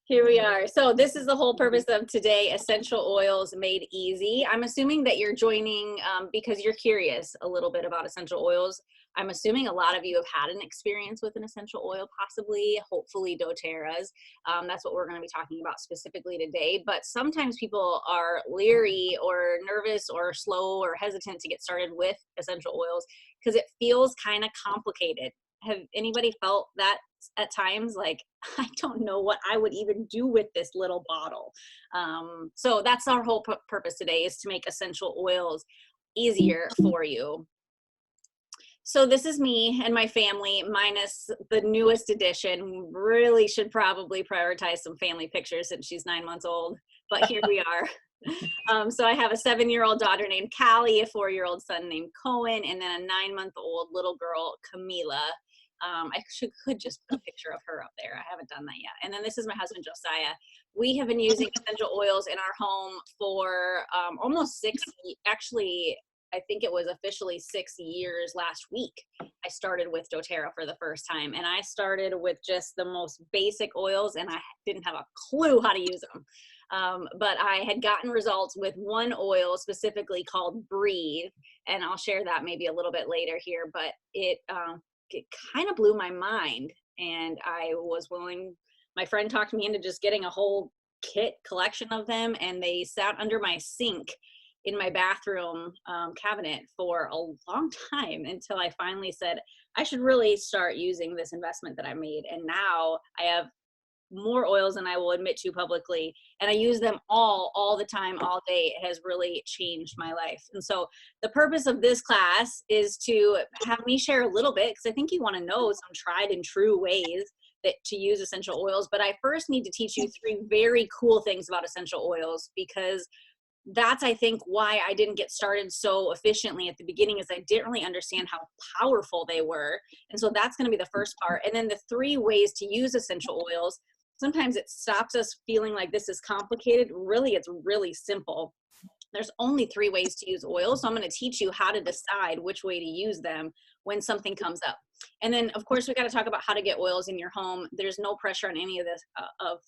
Here we are. So this is the whole purpose of today, essential oils made easy. I'm assuming that you're joining because you're curious a little bit about essential oils. I'm assuming a lot of you have had an experience with an essential oil, possibly, hopefully doTERRA's. That's what we're going to be talking about specifically today. But sometimes people are leery or nervous or slow or hesitant to get started with essential oils because it feels kind of complicated. Have anybody felt that at times? Like, I don't know what I would even do with this little bottle. So that's our whole purpose today, is to make essential oils easier for you. So this is me and my family, minus the newest addition. Really should probably prioritize some family pictures since she's 9 months old, but here we are. So I have a 7-year-old daughter named Callie, a 4-year-old son named Cohen, and then a 9-month-old little girl, Camila. Could just put a picture of her up there. I haven't done that yet. And then this is my husband, Josiah. We have been using essential oils in our home for almost actually, I think it was officially 6 years last week. I started with doTERRA for the first time, and I started with just the most basic oils, and I didn't have a clue how to use them. But I had gotten results with one oil specifically called Breathe, and I'll share that maybe a little bit later here, but it kind of blew my mind, and I was willing, my friend talked me into just getting a whole kit collection of them, and they sat under my sink in my bathroom cabinet for a long time until I finally said, I should really start using this investment that I made. And now I have more oils than I will admit to publicly, and I use them all the time, all day. It has really changed my life. And so the purpose of this class is to have me share a little bit, because I think you want to know some tried and true ways to use essential oils. But I first need to teach you 3 very cool things about essential oils, because that's, I think, why I didn't get started so efficiently at the beginning, is I didn't really understand how powerful they were. And so that's going to be the first part. And then the 3 ways to use essential oils. Sometimes it stops us feeling like this is complicated. Really, it's really simple. There's only 3 ways to use oils. So I'm going to teach you how to decide which way to use them when something comes up. And then, of course, we got to talk about how to get oils in your home. There's no pressure on any of this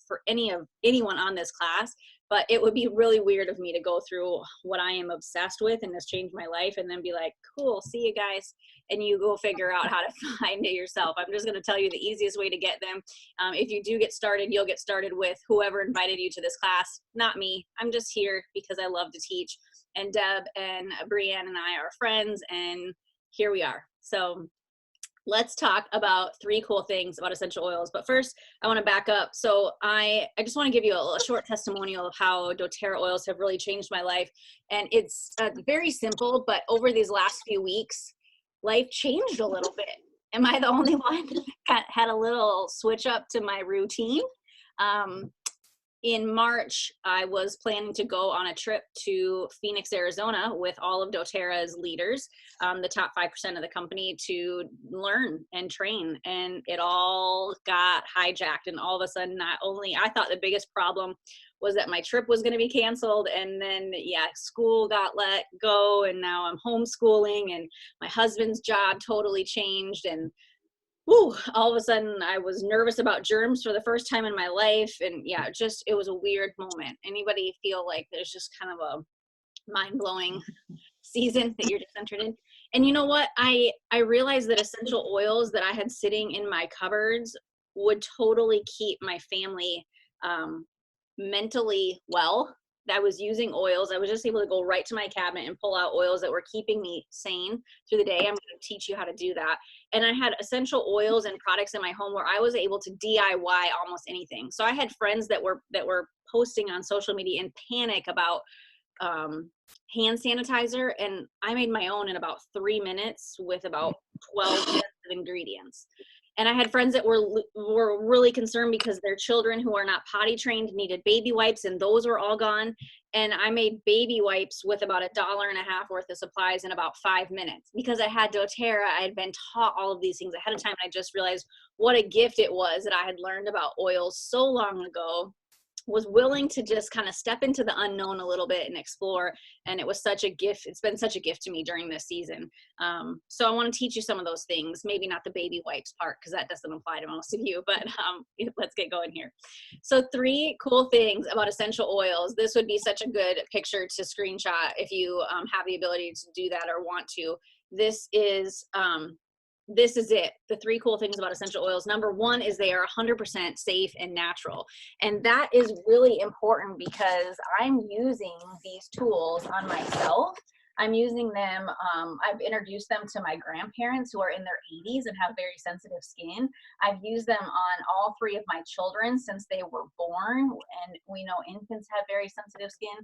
for anyone on this class, but it would be really weird of me to go through what I am obsessed with and has changed my life and then be like, cool, see you guys, and you go figure out how to find it yourself. I'm just going to tell you the easiest way to get them. If you do get started, you'll get started with whoever invited you to this class, not me. I'm just here because I love to teach, and Deb and Brianne and I are friends, and here we are. So let's talk about 3 cool things about essential oils. But first, I want to back up. So I just want to give you a short testimonial of how doTERRA oils have really changed my life. And it's very simple, but over these last few weeks, life changed a little bit. Am I the only one that had a little switch up to my routine? In March, I was planning to go on a trip to Phoenix, Arizona with all of doTERRA's leaders, the top 5% of the company, to learn and train. And it all got hijacked. And all of a sudden, not only, I thought the biggest problem was that my trip was going to be canceled. And then, yeah, school got let go. And now I'm homeschooling, and my husband's job totally changed. And all of a sudden I was nervous about germs for the first time in my life. And yeah, it was a weird moment. Anybody feel like there's just kind of a mind-blowing season that you're just entered in? And you know what? I realized that essential oils that I had sitting in my cupboards would totally keep my family mentally well. I was using oils. I was just able to go right to my cabinet and pull out oils that were keeping me sane through the day. I'm going to teach you how to do that. And I had essential oils and products in my home where I was able to DIY almost anything. So I had friends that were posting on social media in panic about hand sanitizer, and I made my own in about 3 minutes with about 12 minutes of ingredients. And I had friends that were really concerned because their children who are not potty trained needed baby wipes, and those were all gone. And I made baby wipes with about $1.50 worth of supplies in about 5 minutes because I had doTERRA. I had been taught all of these things ahead of time. And I just realized what a gift it was that I had learned about oils so long ago. was willing to just kind of step into the unknown a little bit and explore. And it was such a gift. It's been such a gift to me during this season. So I want to teach you some of those things, maybe not the baby wipes part, because that doesn't apply to most of you, but let's get going here. So 3 cool things about essential oils. This would be such a good picture to screenshot if you have the ability to do that or want to. This is it. The 3 cool things about essential oils. Number 1 is they are 100% safe and natural. And that is really important because I'm using these tools on myself. I'm using them, I've introduced them to my grandparents who are in their 80s and have very sensitive skin. I've used them on all 3 of my children since they were born, and we know infants have very sensitive skin,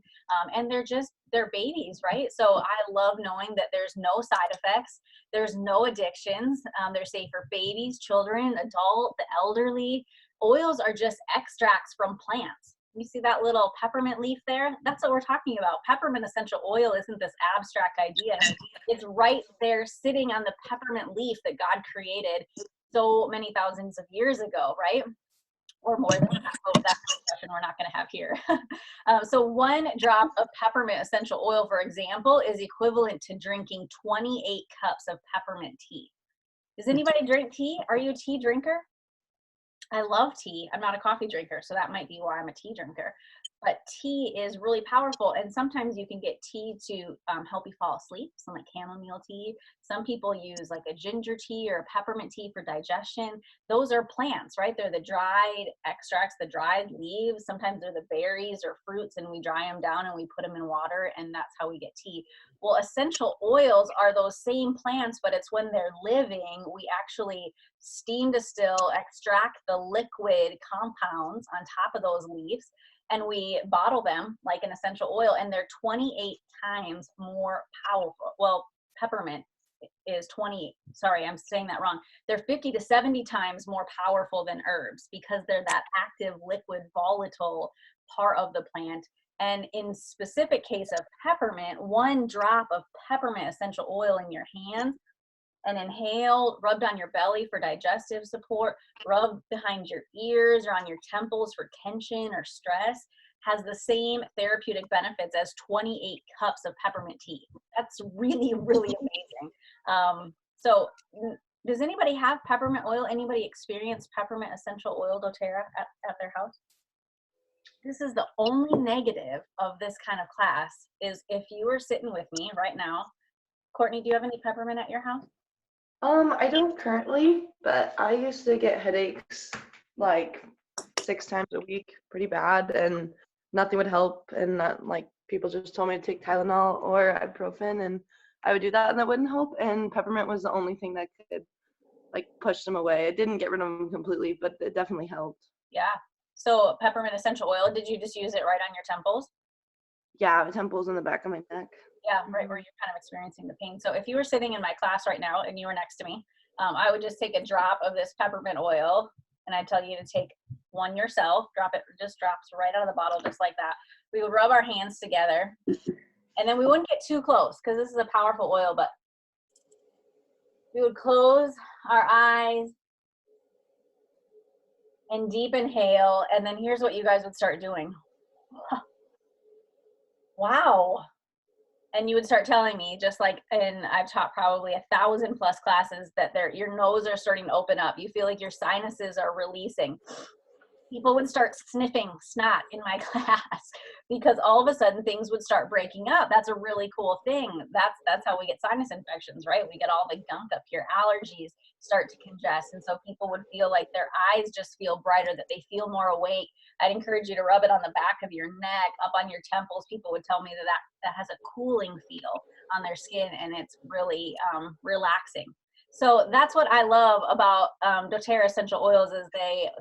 and they're babies, right? So I love knowing that there's no side effects, there's no addictions, they're safe for babies, children, adult, the elderly. Oils are just extracts from plants. You see that little peppermint leaf there? That's what we're talking about. Peppermint essential oil isn't this abstract idea. It's right there sitting on the peppermint leaf that God created so many thousands of years ago, right? Or more than that. Oh, that's a discussion we're not going to have here. So 1 drop of peppermint essential oil, for example, is equivalent to drinking 28 cups of peppermint tea. Does anybody drink tea? Are you a tea drinker? I love tea. I'm not a coffee drinker, so that might be why I'm a tea drinker. But tea is really powerful, and sometimes you can get tea to help you fall asleep, some like chamomile tea. Some people use like a ginger tea or a peppermint tea for digestion. Those are plants, right? They're the dried extracts, the dried leaves. Sometimes they're the berries or fruits, and we dry them down and we put them in water, and that's how we get tea. Well, essential oils are those same plants, but it's when they're living, we actually steam distill, extract the liquid compounds on top of those leaves, and we bottle them like an essential oil, and they're 28 times more powerful. Well, peppermint is sorry, I'm saying that wrong. They're 50 to 70 times more powerful than herbs because they're that active, liquid, volatile part of the plant. And in specific case of peppermint, 1 drop of peppermint essential oil in your hands and inhale, rubbed on your belly for digestive support, rub behind your ears or on your temples for tension or stress, has the same therapeutic benefits as 28 cups of peppermint tea. That's really, really amazing. So does anybody have peppermint oil? Anybody experience peppermint essential oil doTERRA at their house? This is the only negative of this kind of class is if you were sitting with me right now. Courtney, do you have any peppermint at your house? I don't currently, but I used to get headaches like 6 times a week, pretty bad, and nothing would help. And like people just told me to take Tylenol or ibuprofen, and I would do that, and that wouldn't help. And peppermint was the only thing that could like push them away. It didn't get rid of them completely, but it definitely helped. Yeah. So peppermint essential oil, did you just use it right on your temples? Yeah, the temples in the back of my neck. Yeah, right where you're kind of experiencing the pain. So if you were sitting in my class right now and you were next to me, I would just take a drop of this peppermint oil, and I'd tell you to take 1 yourself, drop it, just drops right out of the bottle, just like that. We would rub our hands together, and then we wouldn't get too close because this is a powerful oil, but we would close our eyes and deep inhale, and then here's what you guys would start doing. Wow. And you would start telling me, just like, and I've taught probably 1,000+ classes, that your nose are starting to open up. You feel like your sinuses are releasing. People would start sniffing snot in my class because all of a sudden things would start breaking up. That's a really cool thing. That's how we get sinus infections, right? We get all the gunk up here. Allergies start to congest. And so people would feel like their eyes just feel brighter, that they feel more awake. I'd encourage you to rub it on the back of your neck, up on your temples. People would tell me that has a cooling feel on their skin, and it's really relaxing. So that's what I love about doTERRA essential oils is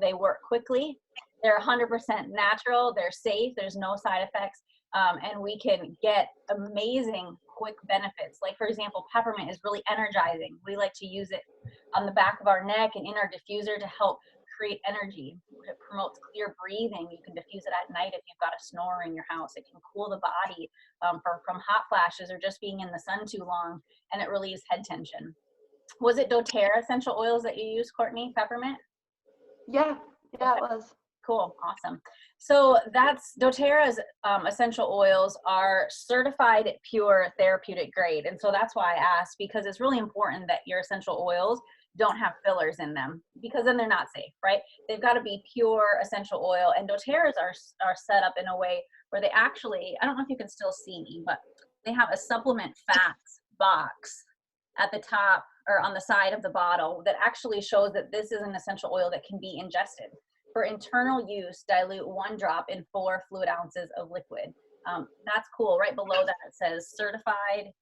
they work quickly. They're 100% natural. They're safe. There's no side effects. And we can get amazing quick benefits. Like, for example, peppermint is really energizing. We like to use it on the back of our neck and in our diffuser to help create energy. It promotes clear breathing. You can diffuse it at night if you've got a snorer in your house. It can cool the body from hot flashes or just being in the sun too long, and it relieves head tension. Was it doTERRA essential oils that you used, Courtney? Peppermint? Yeah, it was. Cool. Awesome. So that's doTERRA's essential oils are certified pure therapeutic grade. And so that's why I asked, because it's really important that your essential oils don't have fillers in them, because then they're not safe, right? They've got to be pure essential oil. And doTERRA's are set up in a way where they actually, I don't know if you can still see me, but they have a supplement fats box at the top or on the side of the bottle that actually shows that this is an essential oil that can be ingested. For internal use, dilute 1 drop in 4 fluid ounces of liquid. That's cool. Right below that it says certified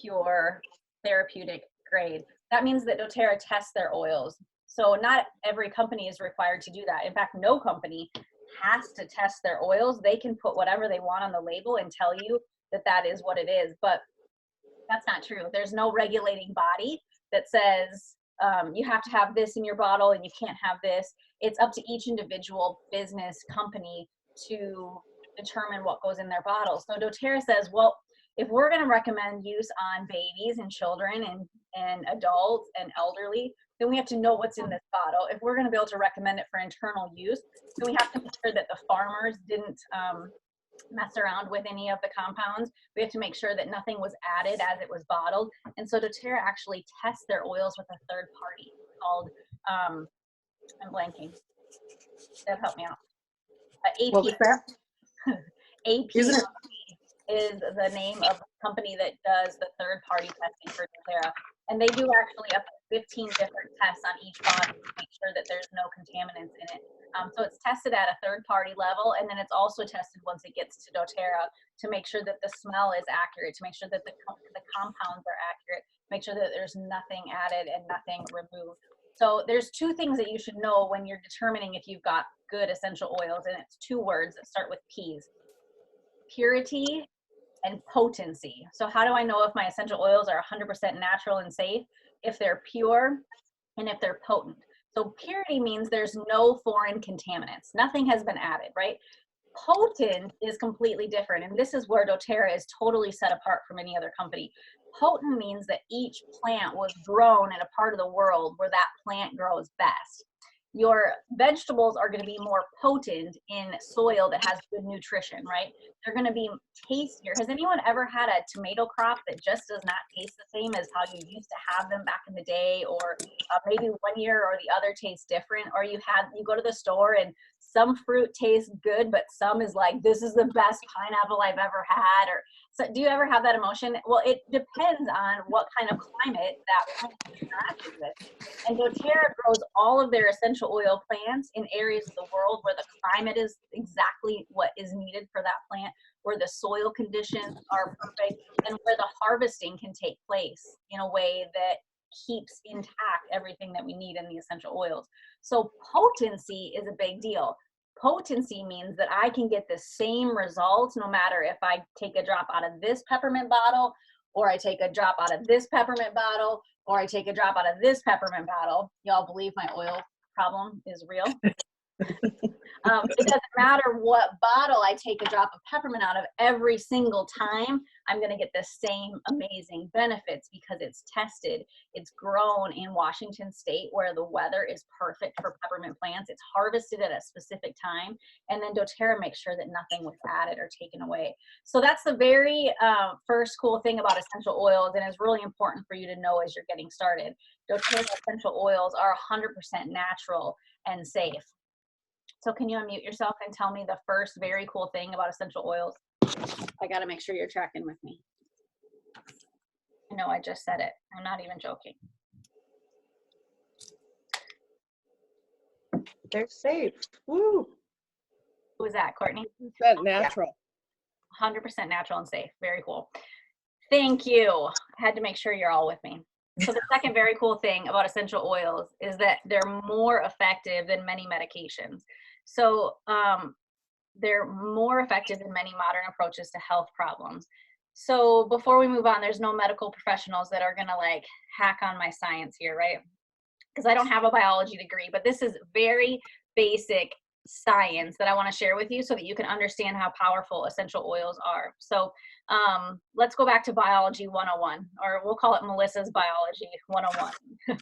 pure therapeutic grade. That means that doTERRA tests their oils. So not every company is required to do that. In fact, no company has to test their oils. They can put whatever they want on the label and tell you that that is what it is. But that's not true. There's no regulating body that says you have to have this in your bottle and you can't have this. It's up to each individual business company to determine what goes in their bottle. So doTERRA says, well, if we're going to recommend use on babies and children and adults and elderly, then we have to know what's in this bottle. If we're going to be able to recommend it for internal use, then we have to make sure that the farmers didn't mess around with any of the compounds. We have to make sure that nothing was added as it was bottled. And so doTERRA actually tests their oils with a third party called, I'm blanking. That helped me out. What was that? AP is the name of the company that does the third party testing for doTERRA. And they do actually up to 15 different tests on each bottle to make sure that there's no contaminants in it. So it's tested at a third party level, and then it's also tested once it gets to doTERRA to make sure that the smell is accurate, to make sure that the compounds are accurate, make sure that there's nothing added and nothing removed. So there's 2 things that you should know when you're determining if you've got good essential oils, and it's 2 words that start with P's: purity and potency. So how do I know if my essential oils are 100% natural and safe? If they're pure and if they're potent. So purity means there's no foreign contaminants. Nothing has been added, right? Potent is completely different. And this is where doTERRA is totally set apart from any other company. Potent means that each plant was grown in a part of the world where that plant grows best. Your vegetables are going to be more potent in soil that has good nutrition, right? They're going to be tastier. Has anyone ever had a tomato crop that just does not taste the same as how you used to have them back in the day? Or maybe one year or the other tastes different? Or you go to the store and some fruit tastes good, but some is like, this is the best pineapple I've ever had. Or so do you ever have that emotion? Well, it depends on what kind of climate that plant interacts with. And doTERRA grows all of their essential oil plants in areas of the world where the climate is exactly what is needed for that plant, where the soil conditions are perfect, and where the harvesting can take place in a way that keeps intact everything that we need in the essential oils. So potency is a big deal. Potency means that I can get the same results no matter if I take a drop out of this peppermint bottle, or I take a drop out of this peppermint bottle, or I take a drop out of this peppermint bottle. Y'all believe my oil problem is real? It doesn't matter what bottle I take a drop of peppermint out of every single time, I'm going to get the same amazing benefits because it's tested. It's grown in Washington State where the weather is perfect for peppermint plants. It's harvested at a specific time, and then doTERRA makes sure that nothing was added or taken away. So that's the very first cool thing about essential oils, and it's really important for you to know as you're getting started. doTERRA essential oils are 100% natural and safe. So can you unmute yourself and tell me the first very cool thing about essential oils? I got to make sure you're tracking with me. I know I just said it. I'm not even joking. They're safe. Woo. Who was that, Courtney? 100% natural. 100% natural and safe. Very cool. Thank you. I had to make sure you're all with me. So the second very cool thing about essential oils is that they're more effective than many medications. So they're more effective than many modern approaches to health problems. So before we move on, there's no medical professionals that are going to like hack on my science here, right? Because I don't have a biology degree, but this is very basic science that I want to share with you so that you can understand how powerful essential oils are. So let's go back to biology 101, or we'll call it Melissa's biology 101.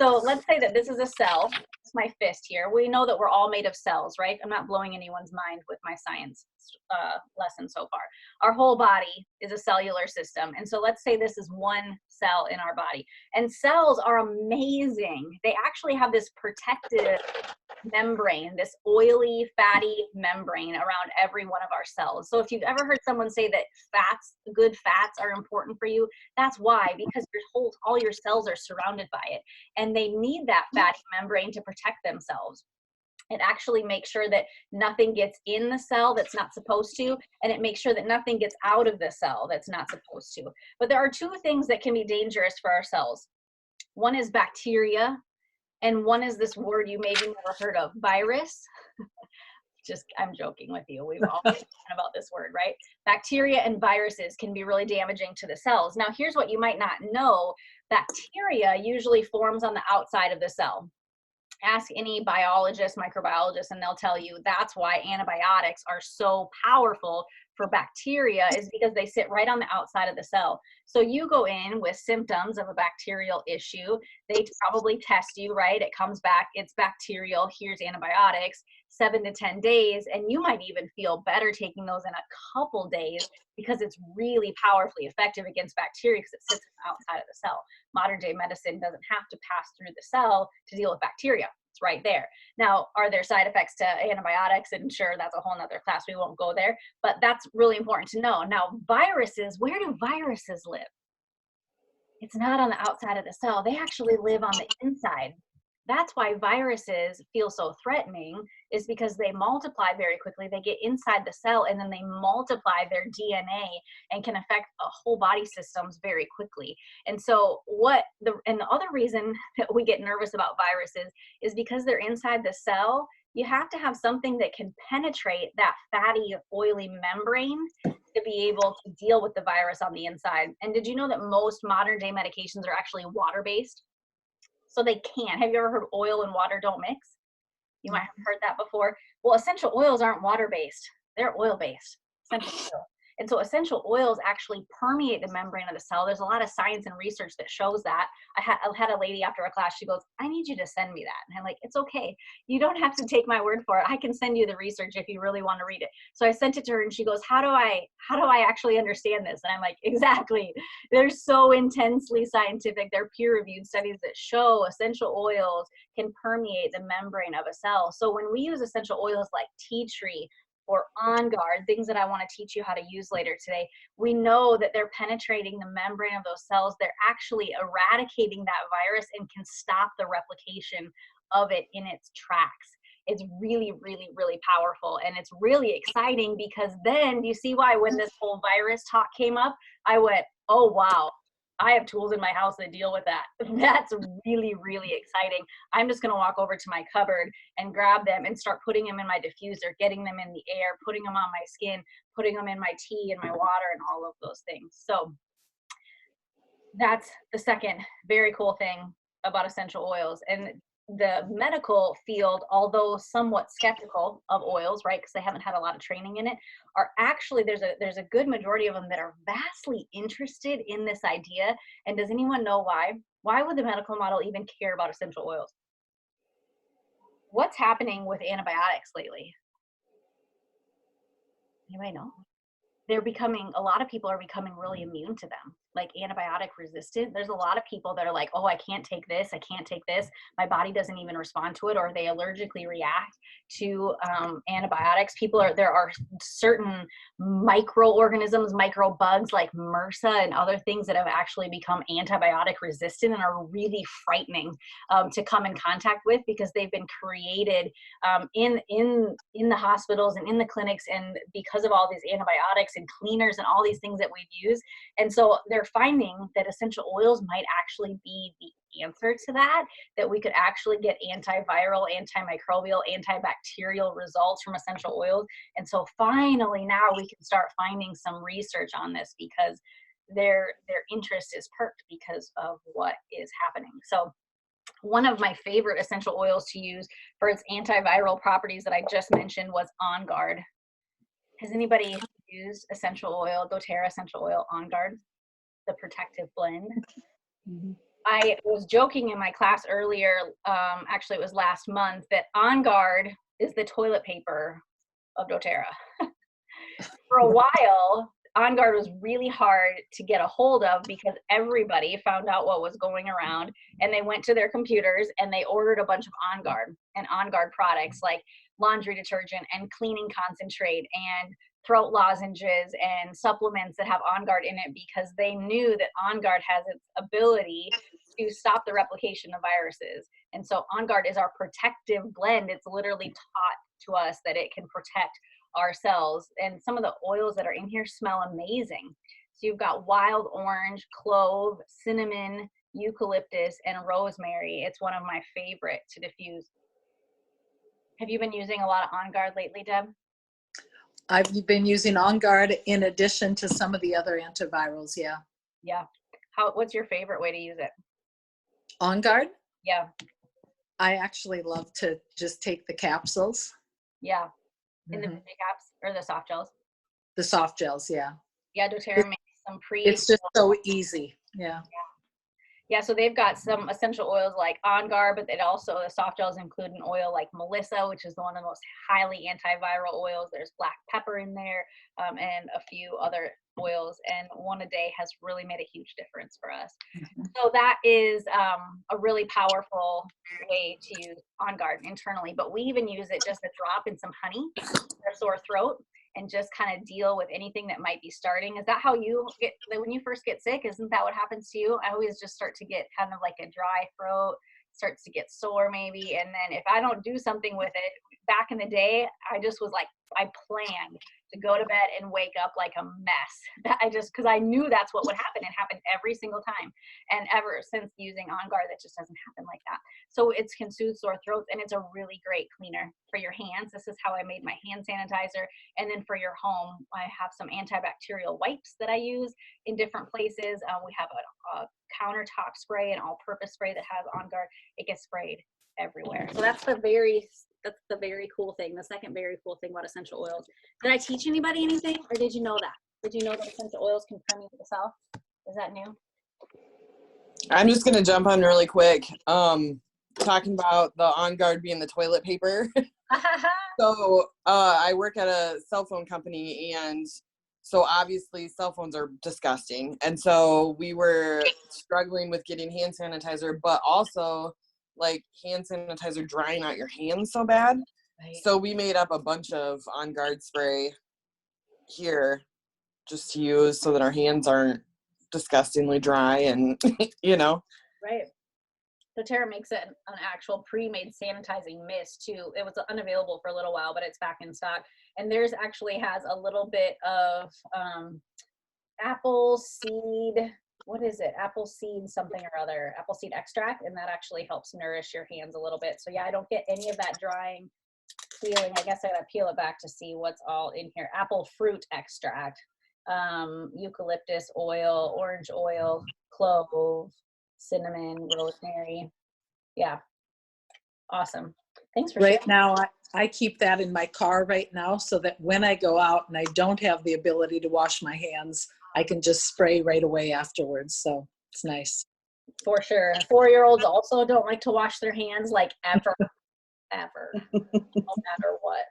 So let's say that this is a cell. It's my fist here. We know that we're all made of cells, right? I'm not blowing anyone's mind with my science lesson so far. Our whole body is a cellular system. And so let's say this is one cell in our body. And cells are amazing. They actually have this protective membrane, this oily, fatty membrane around every one of our cells. So if you've ever heard someone say that fats, good fats are important for you, that's why, because all your cells are surrounded by it. And they need that fatty membrane to protect themselves. It actually makes sure that nothing gets in the cell that's not supposed to, and it makes sure that nothing gets out of the cell that's not supposed to. But there are two things that can be dangerous for our cells. One is bacteria, and one is this word you maybe never heard of, virus. I'm joking with you. We've all talked about this word, right? Bacteria and viruses can be really damaging to the cells. Now, here's what you might not know. Bacteria usually forms on the outside of the cell. Ask any biologist, microbiologist, and they'll tell you that's why antibiotics are so powerful for bacteria, is because they sit right on the outside of the cell. So you go in with symptoms of a bacterial issue, they probably test you, right? It comes back, it's bacterial, here's antibiotics, 7 to 10 days, and you might even feel better taking those in a couple days because it's really powerfully effective against bacteria because it sits on the outside of the cell. Modern day medicine doesn't have to pass through the cell to deal with bacteria. It's right there. Now, are there side effects to antibiotics? And sure, that's a whole nother class. We won't go there, but that's really important to know. Now, viruses, where do viruses live? It's not on the outside of the cell. They actually live on the inside. That's why viruses feel so threatening, is because they multiply very quickly. They get inside the cell and then they multiply their DNA and can affect whole body systems very quickly. And so the other reason that we get nervous about viruses is because they're inside the cell. You have to have something that can penetrate that fatty, oily membrane to be able to deal with the virus on the inside. And did you know that most modern day medications are actually water-based? So they can't. Have you ever heard oil and water don't mix? You might have heard that before. Well, essential oils aren't water-based. They're oil-based, essential oil. And so essential oils actually permeate the membrane of the cell. There's a lot of science and research that shows that. I had a lady after a class, she goes, I need you to send me that. And I'm like, it's okay. You don't have to take my word for it. I can send you the research if you really want to read it. So I sent it to her and she goes, how do I actually understand this? And I'm like, exactly. They're so intensely scientific. They're peer-reviewed studies that show essential oils can permeate the membrane of a cell. So when we use essential oils like tea tree, or On Guard, things that I want to teach you how to use later today, we know that they're penetrating the membrane of those cells. They're actually eradicating that virus and can stop the replication of it in its tracks. It's really, really, really powerful. And it's really exciting because then you see why when this whole virus talk came up, I went, oh, wow. I have tools in my house that deal with that. That's really, really exciting. I'm just going to walk over to my cupboard and grab them and start putting them in my diffuser, getting them in the air, putting them on my skin, putting them in my tea and my water and all of those things. So that's the second very cool thing about essential oils. And the medical field, although somewhat skeptical of oils, right, because they haven't had a lot of training in it, are actually, there's a good majority of them that are vastly interested in this idea. And does anyone know why? Why would the medical model even care about essential oils? What's happening with antibiotics lately? Anybody know? A lot of people are becoming really immune to them, like antibiotic resistant. There's a lot of people that are like, oh, I can't take this. I can't take this. My body doesn't even respond to it, or they allergically react to antibiotics. There are certain microorganisms, microbugs like MRSA and other things that have actually become antibiotic resistant and are really frightening to come in contact with, because they've been created in the hospitals and in the clinics, and because of all these antibiotics and cleaners and all these things that we've used. And so they're finding that essential oils might actually be the answer to that we could actually get antiviral, antimicrobial, antibacterial results from essential oils. And so finally now we can start finding some research on this, because their interest is perked because of what is happening. So One of my favorite essential oils to use for its antiviral properties that I just mentioned was On Guard. Has anybody used essential oil, doTERRA essential oil On Guard, the protective blend? Mhm. I was joking in my class earlier, actually it was last month, that On Guard is the toilet paper of doTERRA. For a while, On Guard was really hard to get a hold of because everybody found out what was going around, and they went to their computers and they ordered a bunch of On Guard and On Guard products like laundry detergent and cleaning concentrate and throat lozenges and supplements that have On Guard in it, because they knew that On Guard has its ability to stop the replication of viruses. And so On Guard is our protective blend. It's literally taught to us that it can protect our cells. And some of the oils that are in here smell amazing. So you've got wild orange, clove, cinnamon, eucalyptus, and rosemary. It's one of my favorite to diffuse. Have you been using a lot of On Guard lately, Deb? I've been using On Guard in addition to some of the other antivirals. Yeah. Yeah. What's your favorite way to use it? On Guard, Yeah. I actually love to just take the capsules. Yeah. In the Mhm. big caps or the soft gels? The soft gels, yeah. Yeah, doTERRA makes some It's just so easy. Yeah. Yeah, so they've got some essential oils like On Guard, but it also, the soft gels include an oil like Melissa, which is one of the most highly antiviral oils. There's black pepper in there, and a few other oils, and one a day has really made a huge difference for us. Mhm. So that is a really powerful way to use On Guard internally, but we even use it just a drop in some honey for a sore throat and just kind of deal with anything that might be starting. Is that how you get, like, when you first get sick, isn't that what happens to you? I always just start to get kind of like a dry throat, starts to get sore maybe. And then if I don't do something with it, back in the day, I just was like, I planned to go to bed and wake up like a mess. That because I knew that's what would happen. It happened every single time. And ever since using On Guard, that just doesn't happen like that. So it can soothe sore throats, and it's a really great cleaner for your hands. This is how I made my hand sanitizer. And then for your home, I have some antibacterial wipes that I use in different places. We have a countertop spray, an all-purpose spray that has On Guard. It gets sprayed everywhere. So that's the very cool thing. The second very cool thing about essential oils. Did I teach anybody anything, or did you know that? Did you know that essential oils can permeate the cell? Is that new? I'm just gonna jump on really quick. Talking about the On Guard being the toilet paper. So I work at a cell phone company, and so obviously cell phones are disgusting. And so we were struggling with getting hand sanitizer, but also like hand sanitizer drying out your hands so bad. Right. So we made up a bunch of On Guard spray here just to use so that our hands aren't disgustingly dry and, you know. Right. doTERRA makes it an actual pre-made sanitizing mist too. It was unavailable for a little while, but it's back in stock. And theirs actually has a little bit of apple seed, what is it? Apple seed something or other, apple seed extract, and that actually helps nourish your hands a little bit. So yeah, I don't get any of that drying feeling. I guess I gotta peel it back to see what's all in here. Apple fruit extract, eucalyptus oil, orange oil, clove, cinnamon, rosemary. Yeah, awesome. Thanks for Right sharing. now, I keep that in my car right now so that when I go out and I don't have the ability to wash my hands, I can just spray right away afterwards. So it's nice. For sure. 4-year-olds also don't like to wash their hands, like ever, ever, no matter what.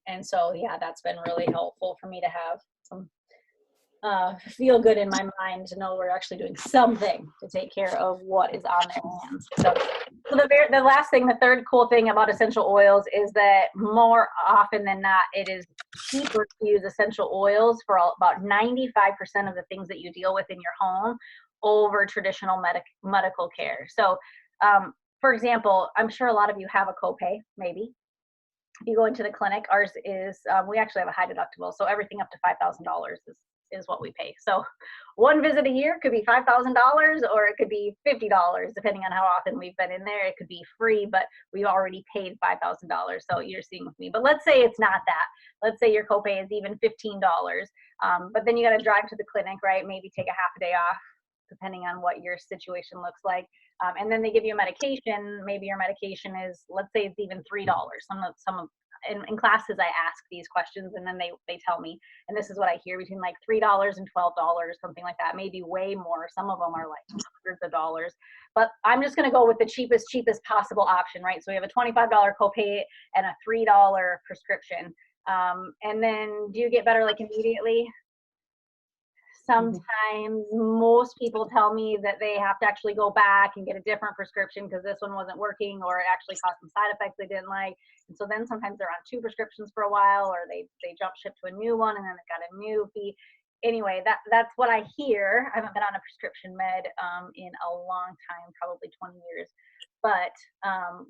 And so yeah, that's been really helpful for me to have some feel good in my mind to know we're actually doing something to take care of what is on their hands. So the last thing, the third cool thing about essential oils is that more often than not, it is cheaper to use essential oils for about 95% of the things that you deal with in your home over traditional medical care. So, for example, I'm sure a lot of you have a copay, maybe. If you go into the clinic, ours is, we actually have a high deductible. So everything up to $5,000 is what we pay. So one visit a year could be $5,000, or it could be $50, depending on how often we've been in there. It could be free, but we already paid $5,000. So you're seeing with me. But let's say it's not that. Let's say your copay is even $15. But then you got to drive to the clinic, right? Maybe take a half a day off depending on what your situation looks like. And then they give you a medication. Maybe your medication is, let's say it's even $3. In classes, I ask these questions, and then they tell me, and this is what I hear, between like $3 and $12, something like that, maybe way more. Some of them are like hundreds of dollars, but I'm just going to go with the cheapest possible option, right? So we have a $25 copay and a $3 prescription. And then do you get better like immediately? Sometimes most people tell me that they have to actually go back and get a different prescription because this one wasn't working, or it actually caused some side effects they didn't like. And so then sometimes they're on 2 prescriptions for a while, or they jump ship to a new one and then they got a new fee. Anyway, that's what I hear. I haven't been on a prescription med in a long time, probably 20 years. But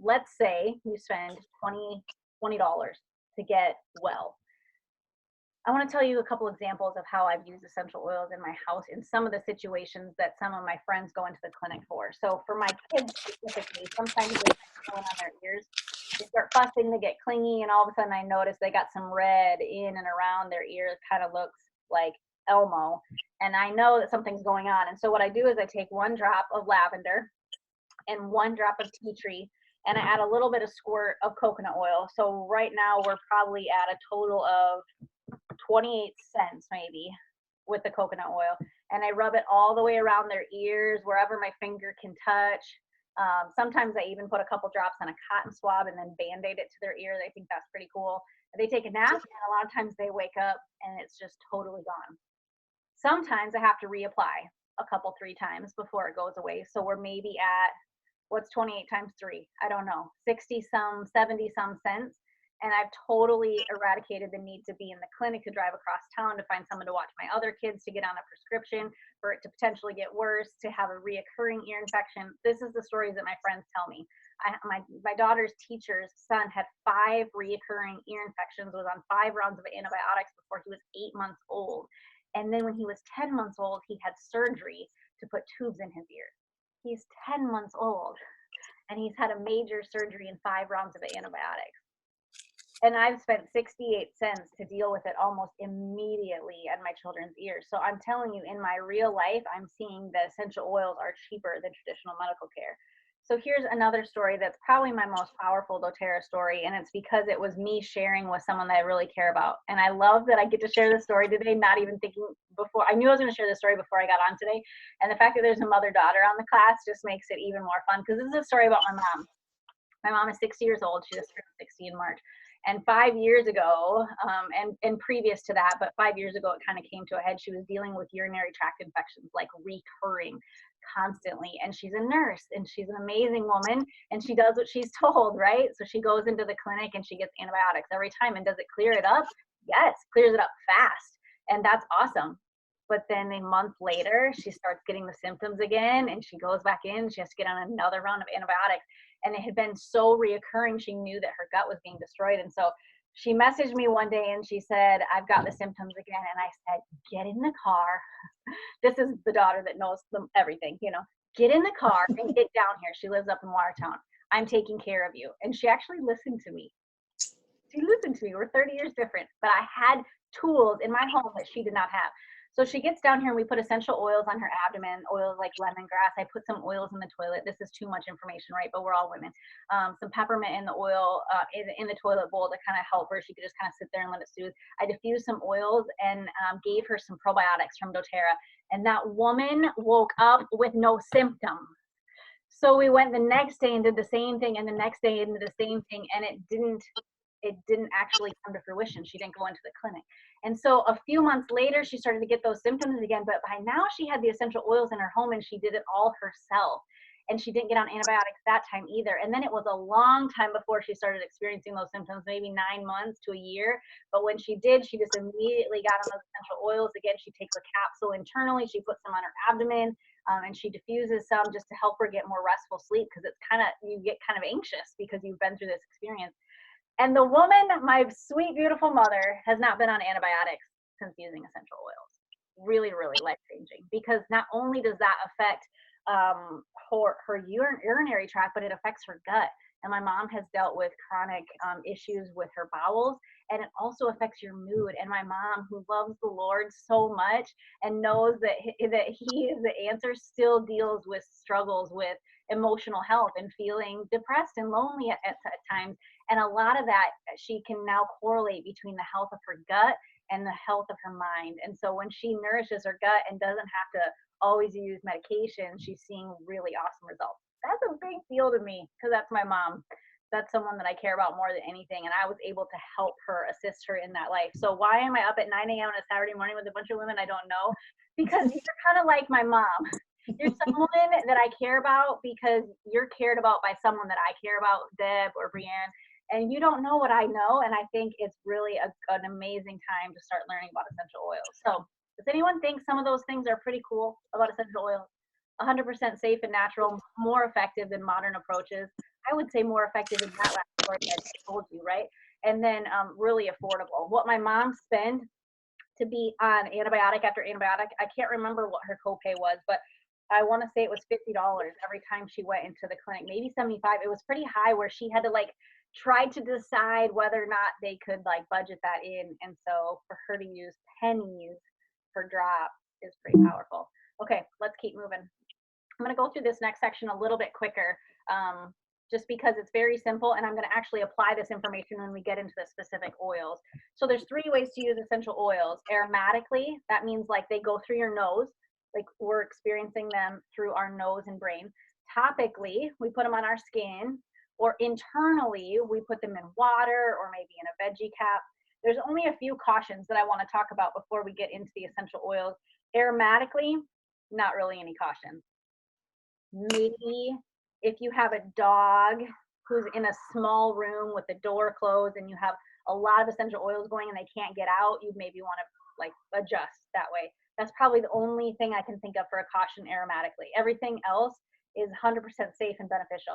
let's say you spend $20 to get well. I want to tell you a couple examples of how I've used essential oils in my house in some of the situations that some of my friends go into the clinic for. So for my kids specifically, sometimes they're pulling on their ears. They start fussing, they get clingy, and all of a sudden I notice they got some red in and around their ears. Kind of looks like Elmo. And I know that something's going on. And so what I do is I take 1 drop of lavender and 1 drop of tea tree, and I add a little bit of squirt of coconut oil. So right now we're probably at a total of 28 cents maybe with the coconut oil, and I rub it all the way around their ears, wherever my finger can touch. Sometimes I even put a couple drops on a cotton swab and then band-aid it to their ear. They think that's pretty cool. They take a nap, and a lot of times they wake up and it's just totally gone. Sometimes I have to reapply a couple, 3 times before it goes away. So we're maybe at, what's 28 times 3? I don't know, 60 some, 70 some cents. And I've totally eradicated the need to be in the clinic, to drive across town, to find someone to watch my other kids, to get on a prescription, for it to potentially get worse, to have a reoccurring ear infection. This is the stories that my friends tell me. My daughter's teacher's son had 5 reoccurring ear infections, was on 5 rounds of antibiotics before he was 8 months old. And then when he was 10 months old, he had surgery to put tubes in his ears. He's 10 months old, and he's had a major surgery and 5 rounds of antibiotics. And I've spent 68 cents to deal with it almost immediately at my children's ears. So I'm telling you, in my real life, I'm seeing the essential oils are cheaper than traditional medical care. So here's another story that's probably my most powerful doTERRA story, and it's because it was me sharing with someone that I really care about. And I love that I get to share this story today, not even thinking before. I knew I was going to share this story before I got on today. And the fact that there's a mother-daughter on the class just makes it even more fun, because this is a story about my mom. My mom is 60 years old. She just turned 60 in March. And 5 years ago, and previous to that, but 5 years ago, it kind of came to a head. She was dealing with urinary tract infections, like recurring constantly. And she's a nurse, and she's an amazing woman, and she does what she's told, right? So she goes into the clinic and she gets antibiotics every time. And does it clear it up? Yes, clears it up fast. And that's awesome. But then a month later, she starts getting the symptoms again, and she goes back in. She has to get on another round of antibiotics. And it had been so reoccurring, she knew that her gut was being destroyed. And so she messaged me one day and she said, I've got the symptoms again. And I said, get in the car. This is the daughter that knows everything, you know, get in the car and get down here. She lives up in Watertown. I'm taking care of you. And she actually listened to me. She listened to me. We're 30 years different, but I had tools in my home that she did not have. So she gets down here and we put essential oils on her abdomen, oils like lemongrass. I put some oils in the toilet. This is too much information, right? But we're all women. Some peppermint in the oil, in the toilet bowl to kind of help her. She could just kind of sit there and let it soothe. I diffused some oils and gave her some probiotics from doTERRA. And that woman woke up with no symptoms. So we went the next day and did the same thing, and the next day and did the same thing, and it didn't actually come to fruition. She didn't go into the clinic. And so a few months later, she started to get those symptoms again, but by now she had the essential oils in her home and she did it all herself. And she didn't get on antibiotics that time either. And then it was a long time before she started experiencing those symptoms, maybe 9 months to a year. But when she did, she just immediately got on those essential oils again. She takes a capsule internally, she puts them on her abdomen, and she diffuses some just to help her get more restful sleep, because it's you get kind of anxious because you've been through this experience. And the woman, my sweet, beautiful mother, has not been on antibiotics since using essential oils. Really, really life-changing, because not only does that affect her urinary tract, but it affects her gut. And my mom has dealt with chronic issues with her bowels, and it also affects your mood. And my mom, who loves the Lord so much and knows that he is the answer, still deals with struggles with emotional health and feeling depressed and lonely at times. And a lot of that she can now correlate between the health of her gut and the health of her mind. And so when she nourishes her gut and doesn't have to always use medication, she's seeing really awesome results. That's a big deal to me because that's my mom. That's someone that I care about more than anything. And I was able to help her, assist her in that life. So why am I up at 9 a.m. on a Saturday morning with a bunch of women I don't know? Because you're kind of like my mom. You're someone that I care about because you're cared about by someone that I care about, Deb or Brianne. And you don't know what I know. And I think it's really an amazing time to start learning about essential oils. So does anyone think some of those things are pretty cool about essential oils? 100% safe and natural, more effective than modern approaches. I would say more effective in that laboratory that I told you, right? And then really affordable. What my mom spent to be on antibiotic after antibiotic, I can't remember what her copay was, but I want to say it was $50 every time she went into the clinic, maybe 75. It was pretty high where she had to like try to decide whether or not they could like budget that in. And so for her to use pennies per drop is pretty powerful. Okay, let's keep moving. I'm going to go through this next section a little bit quicker, just because it's very simple, and I'm going to actually apply this information when we get into the specific oils. So there's 3 ways to use essential oils. Aromatically, that means like they go through your nose, like we're experiencing them through our nose and brain. Topically, we put them on our skin, or internally, we put them in water or maybe in a veggie cap. There's only a few cautions that I want to talk about before we get into the essential oils. Aromatically, not really any cautions. Maybe if you have a dog who's in a small room with the door closed and you have a lot of essential oils going and they can't get out, you maybe want to like adjust that way. That's probably the only thing I can think of for a caution aromatically. Everything else is 100% safe and beneficial.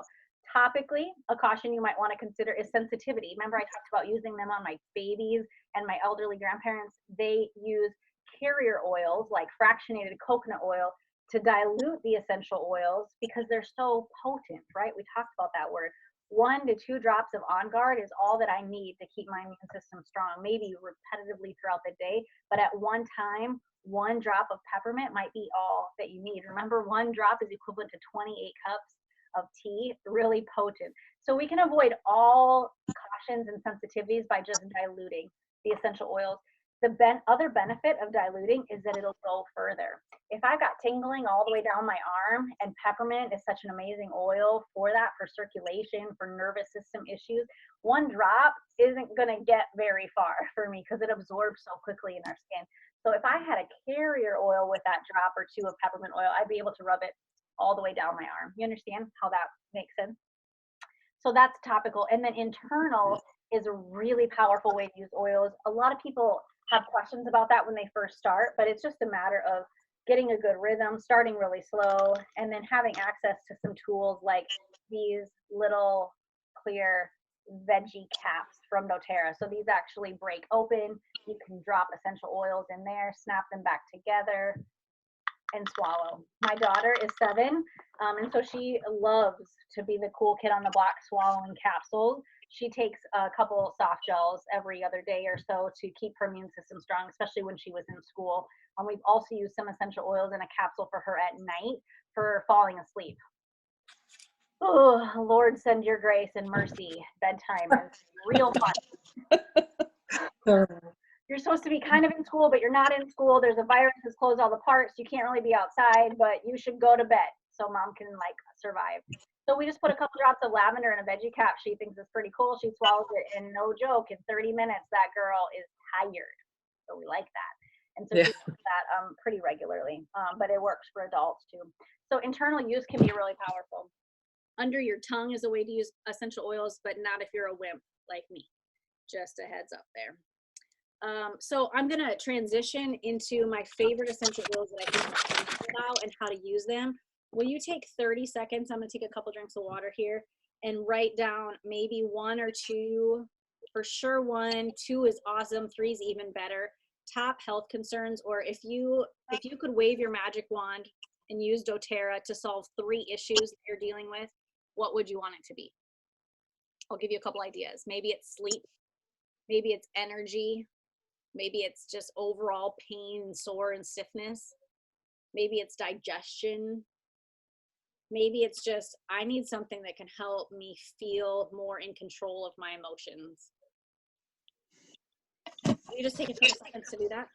Topically, a caution you might want to consider is sensitivity. Remember I talked about using them on my babies and my elderly grandparents. They use carrier oils like fractionated coconut oil to dilute the essential oils because they're so potent, right? We talked about that word. 1 to 2 drops of On Guard is all that I need to keep my immune system strong, maybe repetitively throughout the day, but at one time, 1 drop of peppermint might be all that you need. Remember, 1 drop is equivalent to 28 cups of tea, really potent. So we can avoid all cautions and sensitivities by just diluting the essential oils. The other benefit of diluting is that it'll go further. If I've got tingling all the way down my arm, and peppermint is such an amazing oil for that, for circulation, for nervous system issues, 1 drop isn't going to get very far for me because it absorbs so quickly in our skin. So if I had a carrier oil with that drop or 2 of peppermint oil, I'd be able to rub it all the way down my arm. You understand how that makes sense? So that's topical. And then internal is a really powerful way to use oils. A lot of people have questions about that when they first start, but it's just a matter of getting a good rhythm, starting really slow, and then having access to some tools like these little clear veggie caps from doTERRA. So these actually break open. You can drop essential oils in there, snap them back together, and swallow. My daughter is 7, and so she loves to be the cool kid on the block swallowing capsules. She takes a couple soft gels every other day or so to keep her immune system strong, especially when she was in school. And we've also used some essential oils in a capsule for her at night for falling asleep. Oh, Lord, send your grace and mercy. Bedtime is real fun. You're supposed to be kind of in school, but you're not in school. There's a virus that's closed all the parks. You can't really be outside, but you should go to bed so mom can like survive. So we just put a couple drops of lavender in a veggie cap. She thinks it's pretty cool. She swallows it, and no joke, in 30 minutes, that girl is tired. So we like that. And so she does that pretty regularly, but it works for adults too. So internal use can be really powerful. Under your tongue is a way to use essential oils, but not if you're a wimp like me. Just a heads up there. So I'm going to transition into my favorite essential oils that I think about and how to use them. Will you take 30 seconds? I'm going to take a couple drinks of water here and write down maybe 1 or 2, for sure 1, 2 is awesome, 3 is even better, top health concerns, or if you could wave your magic wand and use doTERRA to solve 3 issues that you're dealing with, what would you want it to be? I'll give you a couple ideas. Maybe it's sleep. Maybe it's energy. Maybe it's just overall pain, sore, and stiffness. Maybe it's digestion. Maybe it's just, I need something that can help me feel more in control of my emotions. Will you just take a couple seconds to do that?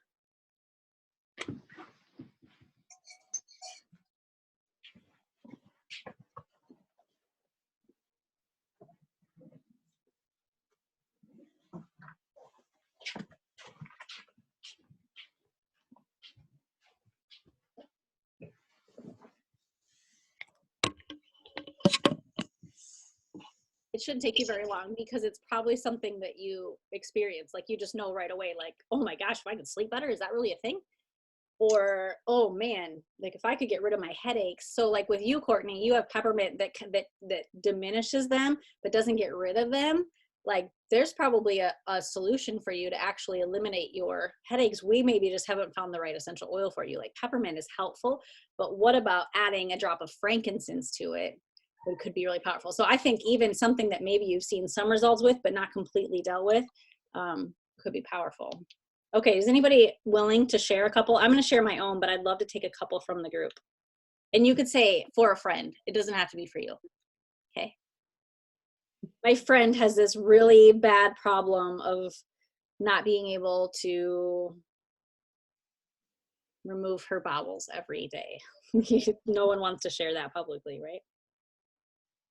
It shouldn't take you very long because it's probably something that you experience. Like you just know right away, like, oh my gosh, if I could sleep better, is that really a thing? Or, oh man, like if I could get rid of my headaches. So like with you, Courtney, you have peppermint that diminishes them, but doesn't get rid of them. Like there's probably a solution for you to actually eliminate your headaches. We maybe just haven't found the right essential oil for you. Like peppermint is helpful, but what about adding a drop of frankincense to it? It could be really powerful. So I think even something that maybe you've seen some results with, but not completely dealt with, could be powerful. Okay, is anybody willing to share a couple? I'm going to share my own, but I'd love to take a couple from the group. And you could say for a friend. It doesn't have to be for you. Okay. My friend has this really bad problem of not being able to remove her bowels every day. No one wants to share that publicly, right?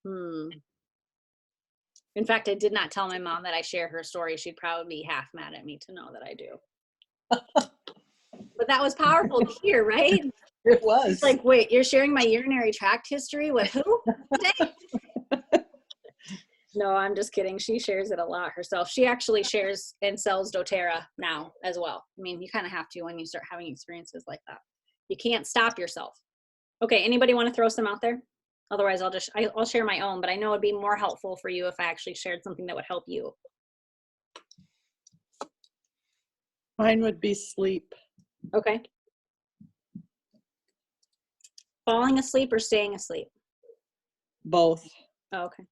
In fact, I did not tell my mom that I share her story. She'd probably be half mad at me to know that I do. But that was powerful to hear, right? It was. It's like, wait, you're sharing my urinary tract history with who today? No, I'm just kidding. She shares it a lot herself. She actually shares and sells doTERRA now as well. I mean, you kind of have to when you start having experiences like that. You can't stop yourself. Okay, anybody want to throw some out there? Otherwise, I'll share my own, but I know it'd be more helpful for you if I actually shared something that would help you. Mine would be sleep. Okay. Falling asleep or staying asleep? Both. Oh, okay.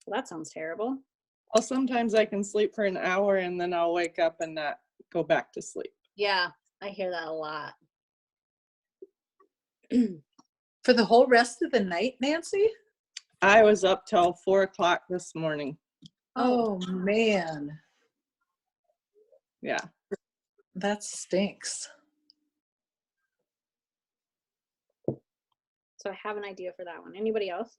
Well, that sounds terrible. Well, sometimes I can sleep for an hour and then I'll wake up and not go back to sleep. Yeah, I hear that a lot. For the whole rest of the night, Nancy? I was up till 4 o'clock this morning. Oh man. Yeah. That stinks. So I have an idea for that one. Anybody else?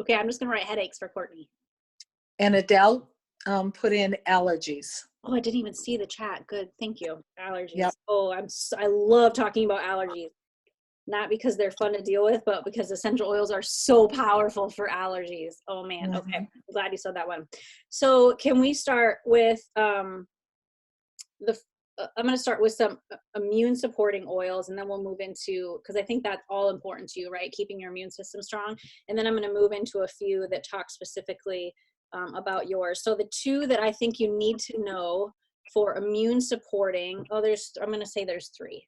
Okay, I'm just gonna write headaches for Courtney. And Adele put in allergies. Oh, I didn't even see the chat. Good, thank you. Allergies. Yep. Oh, I love talking about allergies. Not because they're fun to deal with, but because essential oils are so powerful for allergies. Oh man, okay. I'm glad you said that one. So can we start with I'm gonna start with some immune supporting oils, and then we'll move into, because I think that's all important to you, right? Keeping your immune system strong. And then I'm gonna move into a few that talk specifically about yours. So the two that I think you need to know for immune supporting, I'm gonna say there's three,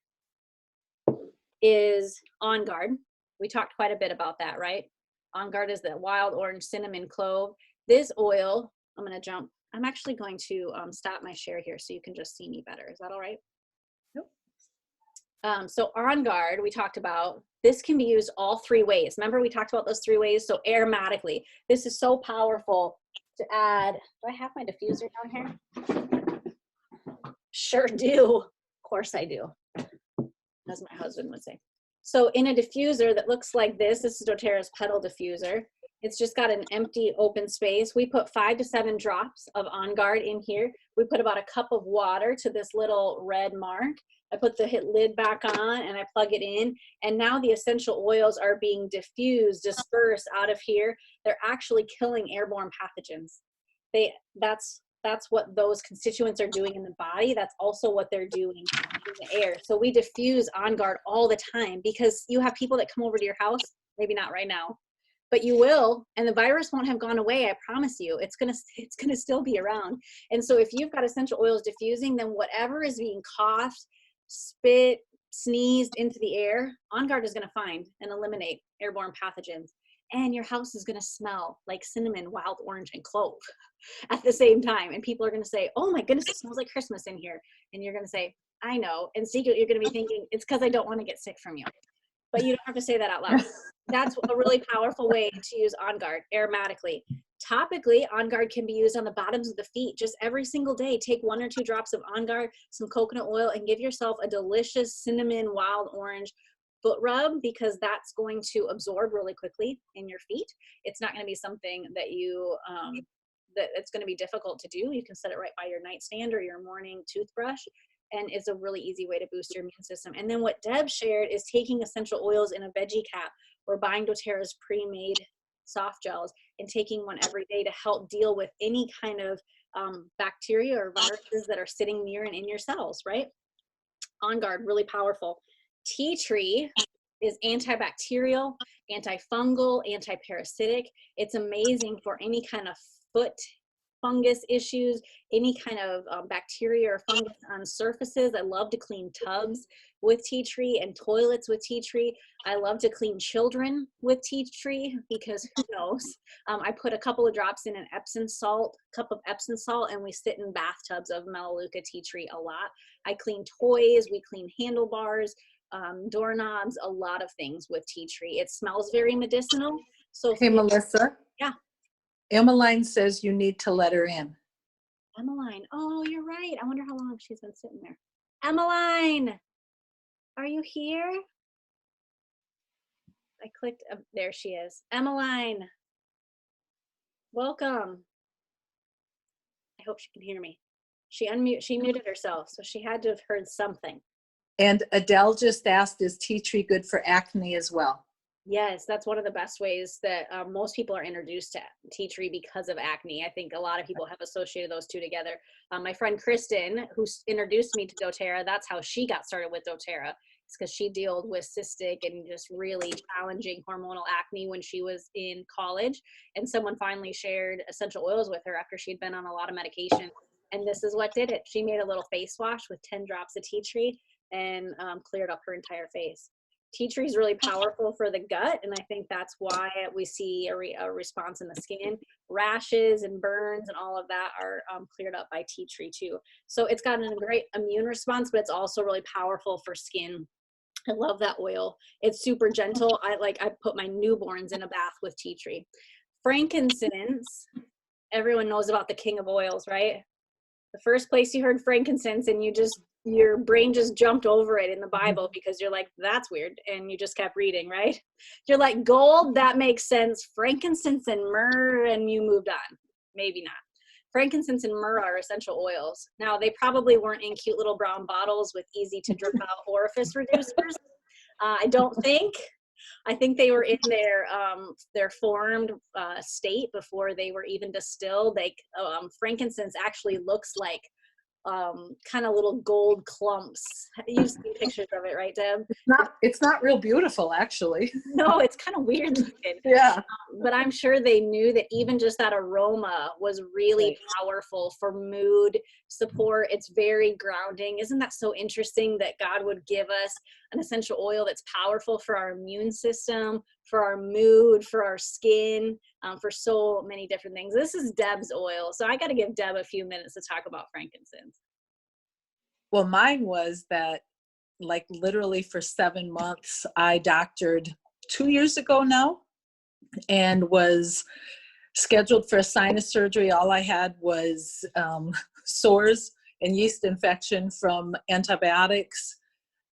is On Guard. We talked quite a bit about that, right? On Guard is the wild orange cinnamon clove. This oil, I'm actually going to stop my share here so you can just see me better. Is that all right? Nope. So On Guard, we talked about, this can be used all three ways. Remember we talked about those three ways? So aromatically, this is so powerful to add. Do I have my diffuser down here? Sure do. Of course I do, as my husband would say. So in a diffuser that looks like this is doTERRA's petal diffuser. It's just got an empty open space. We put 5 to 7 drops of On Guard in here. We put about a cup of water to this little red mark. I put the lid back on and I plug it in. And now the essential oils are being diffused, dispersed out of here. They're actually killing airborne pathogens. That's what those constituents are doing in the body. That's also what they're doing in the air. So we diffuse On Guard all the time because you have people that come over to your house, maybe not right now, but you will, and the virus won't have gone away. I promise you, it's gonna still be around. And so if you've got essential oils diffusing, then whatever is being coughed, spit, sneezed into the air, On Guard is going to find and eliminate airborne pathogens. And your house is going to smell like cinnamon, wild orange, and clove at the same time. And people are going to say, oh my goodness, it smells like Christmas in here. And you're going to say, I know. And secretly, you're going to be thinking, it's because I don't want to get sick from you. But you don't have to say that out loud. That's a really powerful way to use On Guard aromatically. Topically, On Guard can be used on the bottoms of the feet. Just every single day, take 1 or 2 drops of On Guard, some coconut oil, and give yourself a delicious cinnamon, wild orange foot rub, because that's going to absorb really quickly in your feet. It's not going to be something that you that it's going to be difficult to do. You can set it right by your nightstand or your morning toothbrush, and it's a really easy way to boost your immune system. And then what Deb shared is taking essential oils in a veggie cap or buying doTERRA's pre-made soft gels and taking one every day to help deal with any kind of bacteria or viruses that are sitting near and in your cells, right? On Guard, really powerful. Tea tree is antibacterial, antifungal, antiparasitic. It's amazing for any kind of foot fungus issues, any kind of bacteria or fungus on surfaces. I love to clean tubs with tea tree and toilets with tea tree. I love to clean children with tea tree because who knows? I put a couple of drops in an Epsom salt, cup of Epsom salt, and we sit in bathtubs of Melaleuca tea tree a lot. I clean toys, we clean handlebars, doorknobs, a lot of things with tea tree. It smells very medicinal. So Hey, Melissa. Yeah. Emmeline says you need to let her in. Emmeline, oh, you're right. I wonder how long she's been sitting there. Emmeline, are you here? I clicked, there she is. Emmeline, welcome. I hope she can hear me. She muted herself, so she had to have heard something. And Adele just asked, is tea tree good for acne as well? Yes, that's one of the best ways that most people are introduced to tea tree because of acne. I think a lot of people have associated those two together. My friend Kristen, who introduced me to doTERRA, that's how she got started with doTERRA. It's because she dealt with cystic and just really challenging hormonal acne when she was in college. And someone finally shared essential oils with her after she'd been on a lot of medication. And this is what did it. She made a little face wash with 10 drops of tea tree and cleared up her entire face. Tea tree is really powerful for the gut, and I think that's why we see a response in the skin. Rashes and burns and all of that are cleared up by tea tree too. So it's got a great immune response, but it's also really powerful for skin. I love that oil. It's super gentle. I put my newborns in a bath with tea tree. Frankincense, everyone knows about the king of oils, right? The first place you heard frankincense and your brain just jumped over it in the Bible because you're like, that's weird. And you just kept reading, right? You're like, gold, that makes sense. Frankincense and myrrh, and you moved on. Maybe not. Frankincense and myrrh are essential oils. Now, they probably weren't in cute little brown bottles with easy to drip out orifice reducers. I don't think. I think they were in their formed state before they were even distilled. Like frankincense actually looks like kind of little gold clumps. You've seen pictures of it, right, Deb? It's not real beautiful, actually. No, it's kind of weird looking. Yeah. But I'm sure they knew that even just that aroma was really powerful for mood support. It's very grounding. Isn't that so interesting that God would give us an essential oil that's powerful for our immune system, for our mood, for our skin, for so many different things. This is Deb's oil. So I got to give Deb a few minutes to talk about frankincense. Well, mine was that, like, literally for 7 months, I doctored 2 years ago now and was scheduled for a sinus surgery. All I had was sores and yeast infection from antibiotics.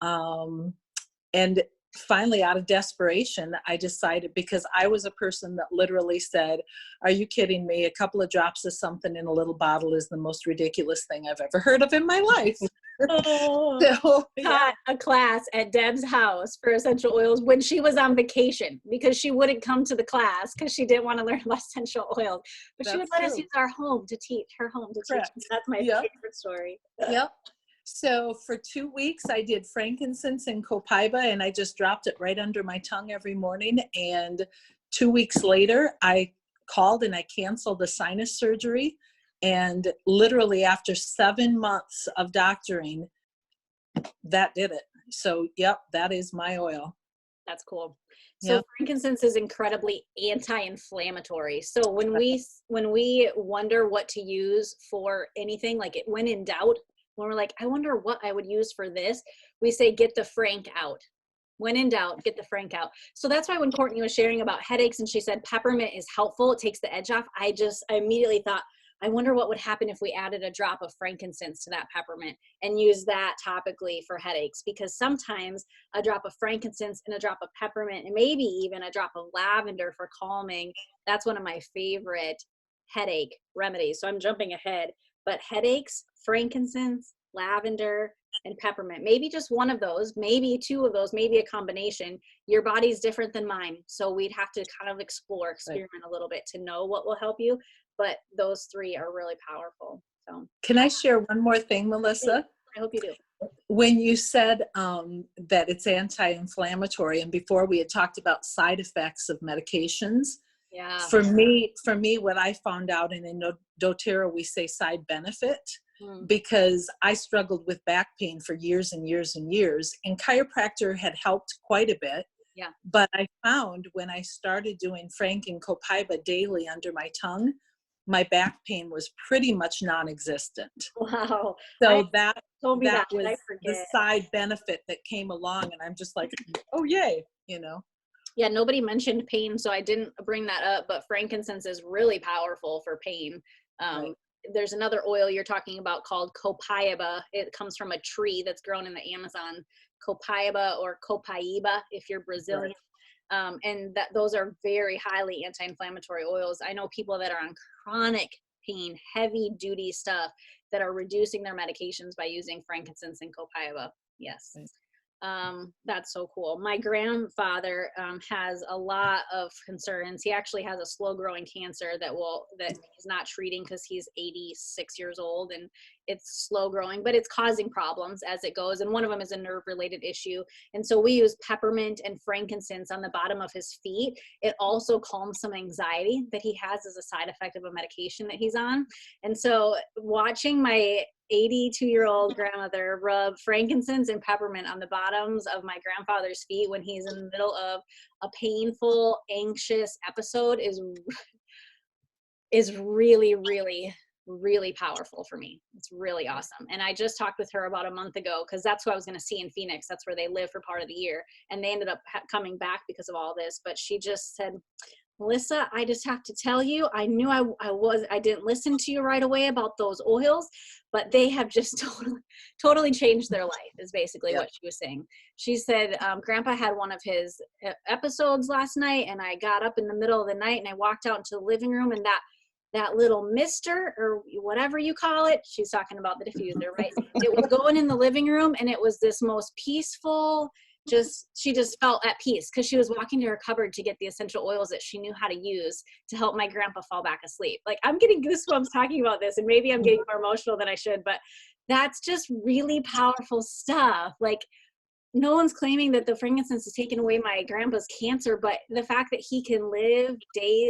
And finally, out of desperation, I decided, because I was a person that literally said, are you kidding me? A couple of drops of something in a little bottle is the most ridiculous thing I've ever heard of in my life. Oh, So, taught a class at Deb's house for essential oils when she was on vacation because she wouldn't come to the class because she didn't want to learn about essential oils. But she would let us use our home to teach, her home to teach. That's my favorite story. Yep. So for 2 weeks, I did frankincense and copaiba, and I just dropped it right under my tongue every morning. And 2 weeks later, I called and I canceled the sinus surgery. And literally after 7 months of doctoring, that did it. So, yep, that is my oil. That's cool. So Yep. frankincense is incredibly anti-inflammatory. So when we wonder what to use for anything, like when in doubt, when we're like, I wonder what I would use for this, we say, get the frank out. When in doubt, get the frank out. So that's why when Courtney was sharing about headaches and she said peppermint is helpful, it takes the edge off, I immediately thought, I wonder what would happen if we added a drop of frankincense to that peppermint and use that topically for headaches, because sometimes a drop of frankincense and a drop of peppermint and maybe even a drop of lavender for calming, that's one of my favorite headache remedies. So I'm jumping ahead, but headaches, frankincense, lavender, and peppermint, maybe just one of those, maybe two of those, maybe a combination. Your body's different than mine, so we'd have to kind of experiment a little bit to know what will help you, but those three are really powerful. So Can I share one more thing, Melissa? I hope you do. When you said that it's anti-inflammatory, and before we had talked about side effects of medications, Yeah. for me, what I found out, and in doTERRA we say side benefit, because I struggled with back pain for years and years and years, and chiropractor had helped quite a bit. Yeah. But I found when I started doing Frank and Copaiba daily under my tongue, my back pain was pretty much non-existent. Wow. So that Told me that. was I the forget. side benefit that came along, and I'm just like, oh yay, you know. Yeah, nobody mentioned pain, so I didn't bring that up, but frankincense is really powerful for pain. Right. There's another oil you're talking about called copaiba. It comes from a tree that's grown in the Amazon. Copaiba or copaiba if you're Brazilian. Right. And those are very highly anti-inflammatory oils. I know people that are on chronic pain, heavy duty stuff, that are reducing their medications by using frankincense and copaiba. Yes. Right. That's so cool. My grandfather has a lot of concerns. He actually has a slow growing cancer that he's not treating because he's 86 years old, and it's slow growing, but it's causing problems as it goes. And one of them is a nerve related issue. And so we use peppermint and frankincense on the bottom of his feet. It also calms some anxiety that he has as a side effect of a medication that he's on. And so watching my 82-year-old grandmother rub frankincense and peppermint on the bottoms of my grandfather's feet when he's in the middle of a painful, anxious episode is really, really, really powerful for me. It's really awesome. And I just talked with her about a month ago, because that's who I was going to see in Phoenix. That's where they live for part of the year. And they ended up coming back because of all this. But she just said, Melissa, I just have to tell you, I knew I didn't listen to you right away about those oils, but they have just totally changed their life, is basically what she was saying. She said, Grandpa had one of his episodes last night, and I got up in the middle of the night and I walked out into the living room, and that little mister, or whatever you call it, she's talking about the diffuser, right? It was going in the living room, and it was this most peaceful, she just felt at peace, because she was walking to her cupboard to get the essential oils that she knew how to use to help my grandpa fall back asleep. Like, I'm getting goosebumps talking about this, and maybe I'm getting more emotional than I should, but that's just really powerful stuff. Like, no one's claiming that the frankincense is taking away my grandpa's cancer, but the fact that he can live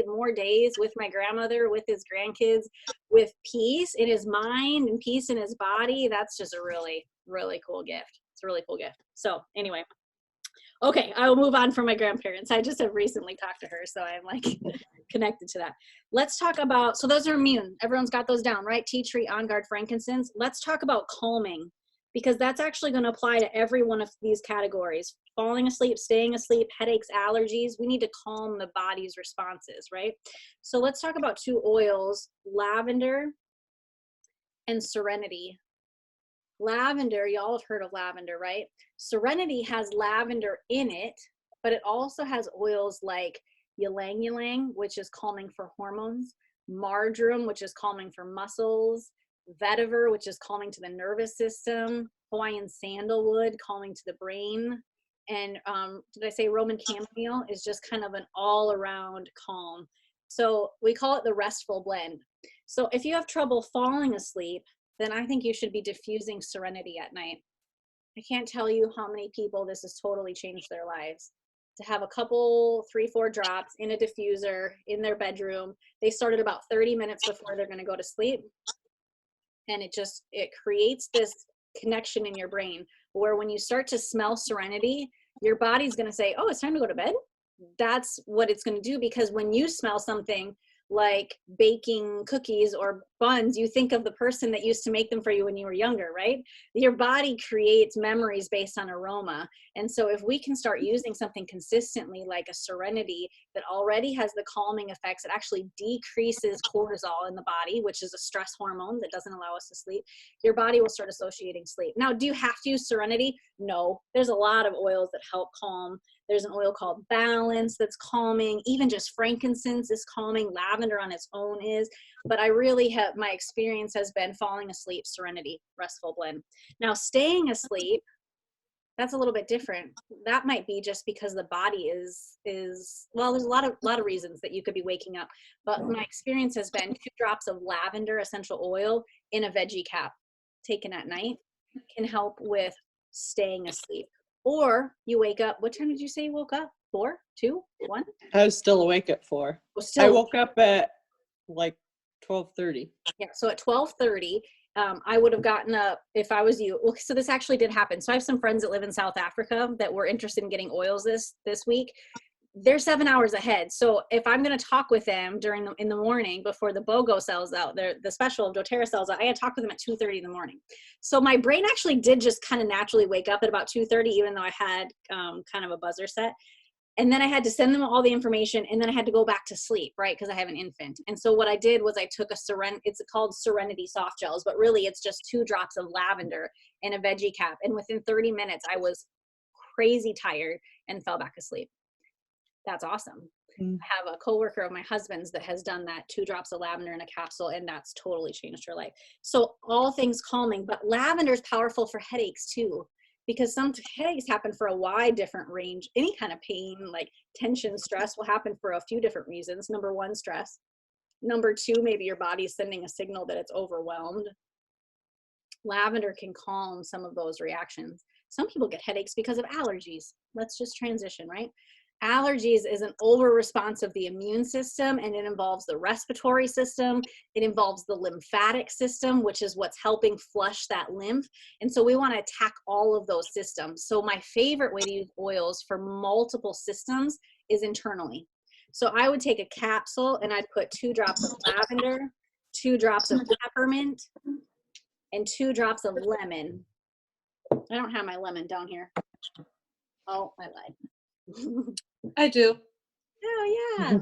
more days with my grandmother, with his grandkids, with peace in his mind and peace in his body, that's just a really, really cool gift. It's a really cool gift. So anyway, okay, I will move on from my grandparents. I just have recently talked to her, so I'm like connected to that. Let's talk about, so those are immune. Everyone's got those down, right? Tea tree, On Guard, frankincense. Let's talk about calming, because that's actually going to apply to every one of these categories. Falling asleep, staying asleep, headaches, allergies. We need to calm the body's responses, right? So let's talk about two oils, lavender and serenity. Lavender, y'all have heard of lavender, right? Serenity has lavender in it, but it also has oils like ylang ylang, which is calming for hormones, marjoram, which is calming for muscles, vetiver, which is calming to the nervous system, Hawaiian sandalwood, calming to the brain, and did I say Roman chamomile is just kind of an all-around calm. So we call it the restful blend. So if you have trouble falling asleep, then I think you should be diffusing serenity at night. I can't tell you how many people this has totally changed their lives. To have a couple, 3-4 drops in a diffuser in their bedroom. They started about 30 minutes before they're going to go to sleep. And it creates this connection in your brain where when you start to smell serenity, your body's going to say, oh, it's time to go to bed. That's what it's going to do, because when you smell something like baking cookies or buns, you think of the person that used to make them for you when you were younger, right? Your body creates memories based on aroma. And so if we can start using something consistently like a serenity that already has the calming effects, it actually decreases cortisol in the body, which is a stress hormone that doesn't allow us to sleep. Your body will start associating sleep. Now, do you have to use serenity? No, there's a lot of oils that help calm. There's an oil called Balance that's calming. Even just frankincense is calming. Lavender on its own is. But I really have, my experience has been falling asleep, serenity, restful blend. Now, staying asleep, that's a little bit different. That might be just because the body is well, there's a lot of reasons that you could be waking up. But my experience has been 2 drops of lavender essential oil in a veggie cap taken at night can help with staying asleep. Or you wake up, what time did you say you woke up? 4, 2, 1? I was still awake at 4. I woke up at like 12:30. Yeah, so at 12:30, I would have gotten up if I was you. Well, so this actually did happen. So I have some friends that live in South Africa that were interested in getting oils this week. They're 7 hours ahead. So if I'm going to talk with them in the morning before the BOGO sells out, the special of doTERRA sells out, I had to talk with them at 2:30 in the morning. So my brain actually did just kind of naturally wake up at about 2:30, even though I had kind of a buzzer set. And then I had to send them all the information, and then I had to go back to sleep, right? Because I have an infant. And so what I did was I took it's called Serenity Soft Gels, but really it's just 2 drops of lavender in a veggie cap. And within 30 minutes, I was crazy tired and fell back asleep. That's awesome. I have a coworker of my husband's that has done that, 2 drops of lavender in a capsule, and that's totally changed her life. So all things calming, but lavender is powerful for headaches too, because some headaches happen for a wide different range. Any kind of pain, like tension, stress will happen for a few different reasons. Number 1, stress. Number 2, maybe your body's sending a signal that it's overwhelmed. Lavender can calm some of those reactions. Some people get headaches because of allergies. Let's just transition, right? Allergies is an over response of the immune system, and it involves the respiratory system. It involves the lymphatic system, which is what's helping flush that lymph. And so we want to attack all of those systems. So my favorite way to use oils for multiple systems is internally. So I would take a capsule and I'd put 2 drops of lavender, 2 drops of peppermint, and 2 drops of lemon. I don't have my lemon down here. Oh, I lied. I do. Oh, yeah.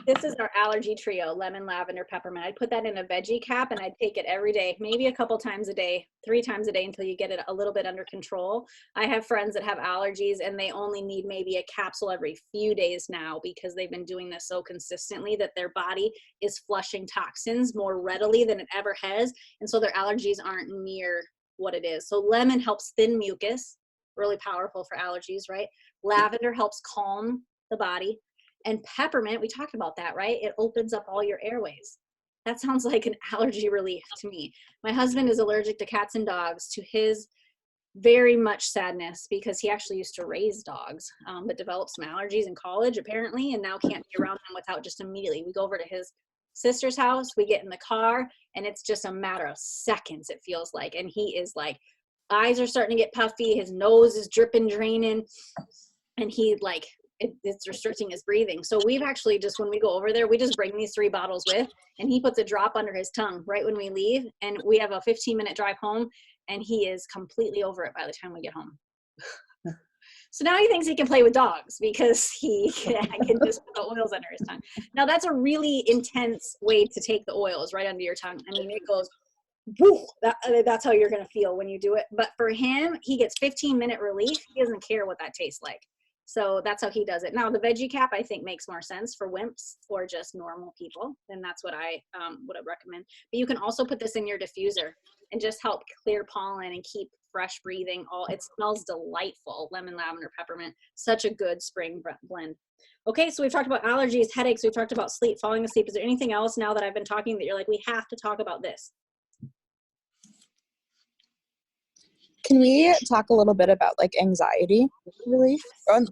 This is our allergy trio, lemon, lavender, peppermint. I'd put that in a veggie cap and I'd take it every day, maybe a couple times a day, 3 times a day until you get it a little bit under control. I have friends that have allergies and they only need maybe a capsule every few days now because they've been doing this so consistently that their body is flushing toxins more readily than it ever has. And so their allergies aren't near what it is. So lemon helps thin mucus, really powerful for allergies, right? Lavender helps calm the body. And peppermint, we talked about that, right? It opens up all your airways. That sounds like an allergy relief to me. My husband is allergic to cats and dogs, to his very much sadness, because he actually used to raise dogs, but developed some allergies in college apparently, and now can't be around them without just immediately. We go over to his sister's house, we get in the car, and it's just a matter of seconds, it feels like. And he is like, eyes are starting to get puffy, his nose is dripping, draining, and he like, it's restricting his breathing. So we've actually just, when we go over there, we just bring these 3 bottles with, and he puts a drop under his tongue right when we leave. And we have a 15-minute drive home, and he is completely over it by the time we get home. So now he thinks he can play with dogs because he can just put the oils under his tongue. Now that's a really intense way to take the oils right under your tongue. I mean, it goes, woo, that's how you're going to feel when you do it. But for him, he gets 15-minute relief. He doesn't care what that tastes like. So that's how he does it. Now, the veggie cap, I think, makes more sense for wimps or just normal people. And that's what I would recommend. But you can also put this in your diffuser and just help clear pollen and keep fresh breathing. It smells delightful. Lemon, lavender, peppermint. Such a good spring blend. Okay, so we've talked about allergies, headaches. We've talked about sleep, falling asleep. Is there anything else now that I've been talking that you're like, we have to talk about this? Can we talk a little bit about like anxiety relief?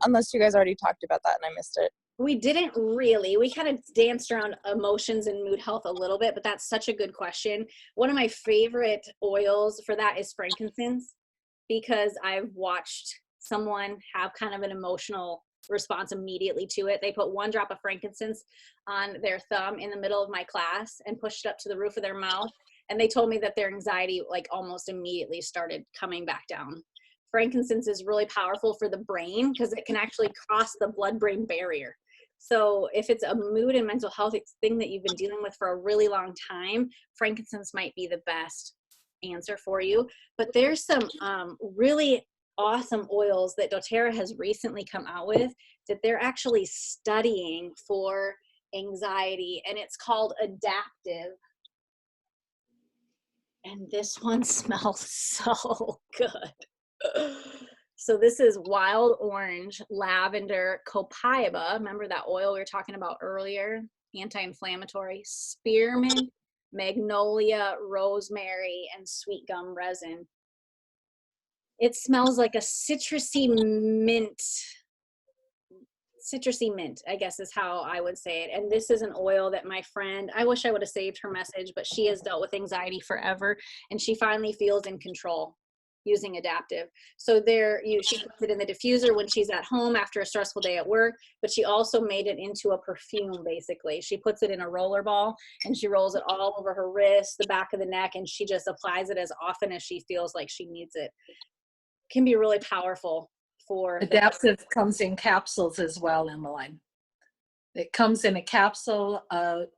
Unless you guys already talked about that and I missed it. We didn't really. We kind of danced around emotions and mood health a little bit, but that's such a good question. One of my favorite oils for that is frankincense, because I've watched someone have kind of an emotional response immediately to it. They put 1 drop of frankincense on their thumb in the middle of my class and pushed it up to the roof of their mouth. And they told me that their anxiety like almost immediately started coming back down. Frankincense is really powerful for the brain because it can actually cross the blood-brain barrier. So if it's a mood and mental health thing that you've been dealing with for a really long time, frankincense might be the best answer for you. But there's some really awesome oils that doTERRA has recently come out with that they're actually studying for anxiety, and it's called Adaptive. And this one smells so good. So this is wild orange, lavender, copaiba. Remember that oil we were talking about earlier? Anti-inflammatory. Spearmint, magnolia, rosemary, and sweet gum resin. It smells like a citrusy mint. Citrusy mint, I guess is how I would say it. And this is an oil that my friend, I wish I would have saved her message, but she has dealt with anxiety forever, and she finally feels in control using Adaptive. So she puts it in the diffuser when she's at home after a stressful day at work, but she also made it into a perfume, basically. She puts it in a roller ball and she rolls it all over her wrist, the back of the neck, and she just applies it as often as she feels like she needs it. Can be really powerful for Adaptive comes in capsules as well, Emmeline. It comes in a capsule,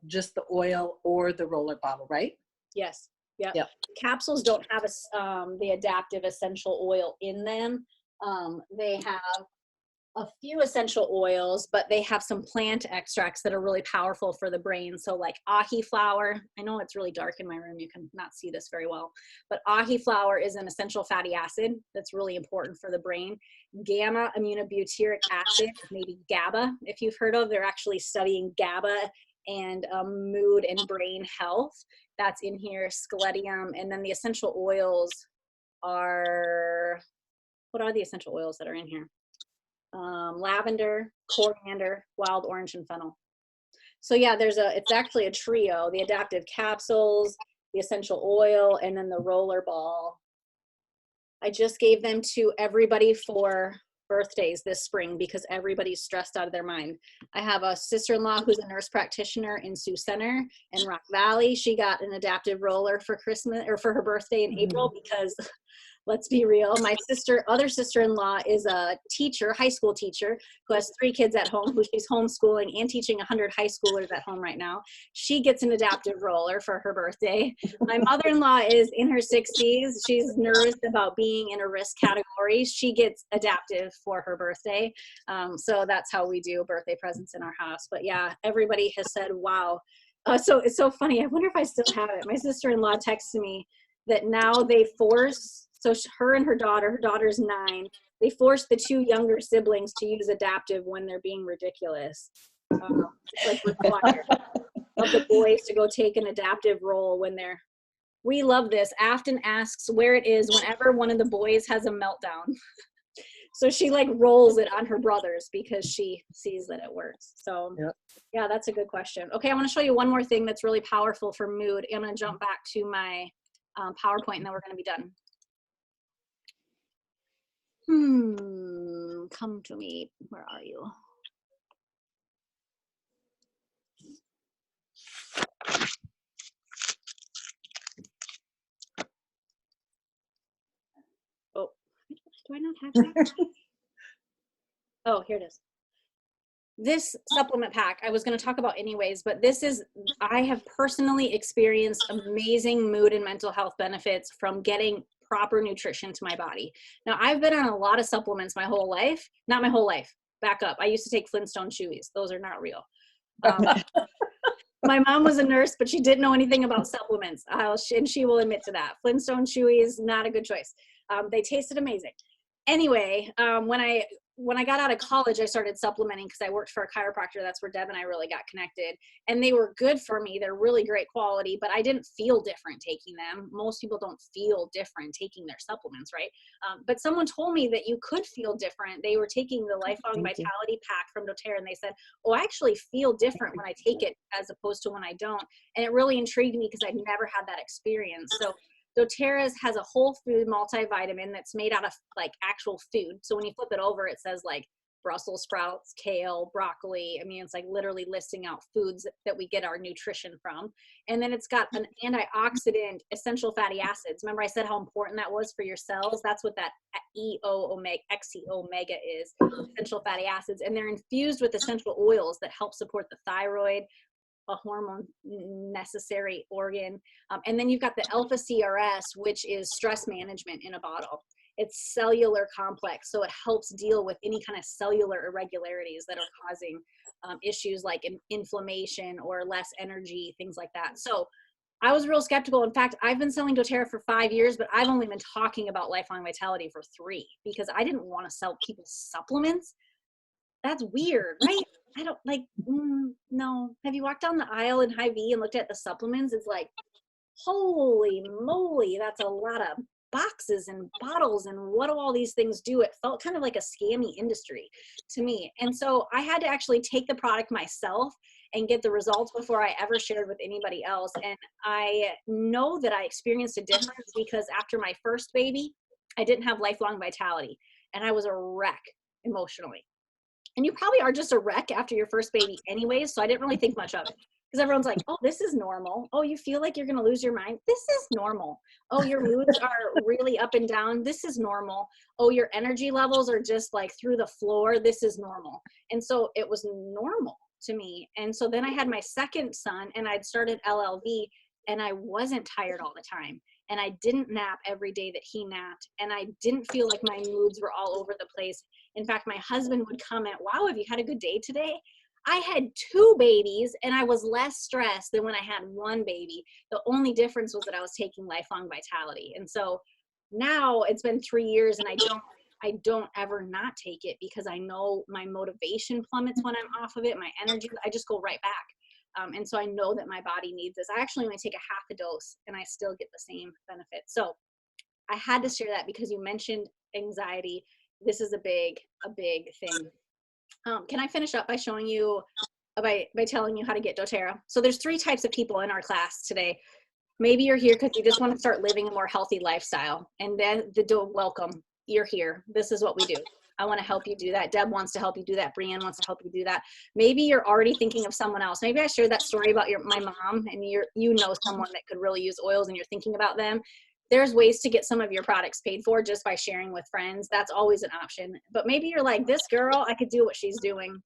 just the oil or the roller bottle, right? Yes. Yep. Yep. Capsules don't have the Adaptive essential oil in them. They have a few essential oils, but they have some plant extracts that are really powerful for the brain. So like ahi flower, I know it's really dark in my room, you can not see this very well, but ahi flower is an essential fatty acid that's really important for the brain. Gamma aminobutyric acid, maybe GABA, if you've heard of, they're actually studying GABA and mood and brain health. That's in here, scaledium. And then the essential oils are, what are the essential oils that are in here? Lavender, coriander, wild orange, and fennel. So yeah, it's actually a trio, the Adaptive capsules, the essential oil, and then the roller ball. I just gave them to everybody for birthdays this spring because everybody's stressed out of their mind. I have a sister-in-law who's a nurse practitioner in Sioux Center in Rock Valley. She got an Adaptive roller for Christmas or for her birthday in April because let's be real, my other sister-in-law is a teacher, high school teacher, who has 3 kids at home, who she's homeschooling and teaching 100 high schoolers at home right now. She gets an Adaptive roller for her birthday. My mother-in-law is in her 60s. She's nervous about being in a risk category. She gets Adaptive for her birthday. So that's how we do birthday presents in our house. But yeah, everybody has said, wow. So it's so funny. I wonder if I still have it. My sister-in-law texted me that now they force, so her and her daughter's 9, they force the 2 younger siblings to use Adaptive when they're being ridiculous. It's like required of the boys to go take an Adaptive roll when we love this. Afton asks where it is whenever one of the boys has a meltdown. So she like rolls it on her brothers because she sees that it works. So yeah, that's a good question. Okay, I want to show you one more thing that's really powerful for mood. I'm going to jump back to my PowerPoint and then we're going to be done. Come to me. Where are you? Oh, do I not have that? Oh, here it is. This supplement pack I was going to talk about anyways, but I have personally experienced amazing mood and mental health benefits from getting proper nutrition to my body. Now, I've been on a lot of supplements my whole life. Not my whole life. Back up. I used to take Flintstone Chewies. Those are not real. My mom was a nurse, but she didn't know anything about supplements. And she will admit to that. Flintstone Chewies, not a good choice. They tasted amazing. Anyway, when I when I got out of college, I started supplementing because I worked for a chiropractor. That's where Deb and I really got connected. And they were good for me. They're really great quality, but I didn't feel different taking them. Most people don't feel different taking their supplements, right? But someone told me that you could feel different. They were taking the Lifelong Vitality Pack from doTERRA, and they said, oh, I actually feel different when I take it as opposed to when I don't. And it really intrigued me because I'd never had that experience. So doTERRA's has a whole food multivitamin that's made out of like actual food. So when you flip it over, it says like Brussels sprouts, kale, broccoli. I mean, it's like literally listing out foods that we get our nutrition from. And then it's got an antioxidant, essential fatty acids. Remember I said how important that was for your cells? That's what that XE omega is, essential fatty acids. And they're infused with essential oils that help support the thyroid, a hormone necessary organ. And then you've got the alpha CRS, which is stress management in a bottle. It's cellular complex, so it helps deal with any kind of cellular irregularities that are causing issues like inflammation or less energy, things like that. So I was real skeptical. In fact, I've been selling doTERRA for 5 years, but I've only been talking about Lifelong Vitality for 3 because I didn't want to sell people supplements. That's weird, right? I don't like, no. Have you walked down the aisle in Hy-Vee and looked at the supplements? It's like, holy moly, that's a lot of boxes and bottles, and what do all these things do? It felt kind of like a scammy industry to me. And so I had to actually take the product myself and get the results before I ever shared with anybody else. And I know that I experienced a difference because after my first baby, I didn't have Lifelong Vitality, and I was a wreck emotionally. And you probably are just a wreck after your first baby anyways, so I didn't really think much of it. Because everyone's like, oh, this is normal. Oh, you feel like you're going to lose your mind. This is normal. Oh, your moods are really up and down. This is normal. Oh, your energy levels are just like through the floor. This is normal. And so it was normal to me. And so then I had my second son, and I'd started LLV, and I wasn't tired all the time. And I didn't nap every day that he napped. And I didn't feel like my moods were all over the place. In fact, my husband would comment, wow, have you had a good day today? I had 2 babies and I was less stressed than when I had 1 baby. The only difference was that I was taking Lifelong Vitality. And so now it's been 3 years and I don't ever not take it because I know my motivation plummets when I'm off of it. My energy, I just go right back. And so I know that my body needs this. I actually only take a half a dose and I still get the same benefit. So I had to share that because you mentioned anxiety. This is a big thing. Can I finish up by showing you, by telling you how to get doTERRA? So there's 3 types of people in our class today. Maybe you're here because you just want to start living a more healthy lifestyle. And then welcome, you're here. This is what we do. I want to help you do that. Deb wants to help you do that. Brianne wants to help you do that. Maybe you're already thinking of someone else. Maybe I shared that story about my mom, and you know someone that could really use oils and you're thinking about them. There's ways to get some of your products paid for just by sharing with friends. That's always an option. But maybe you're like, this girl, I could do what she's doing.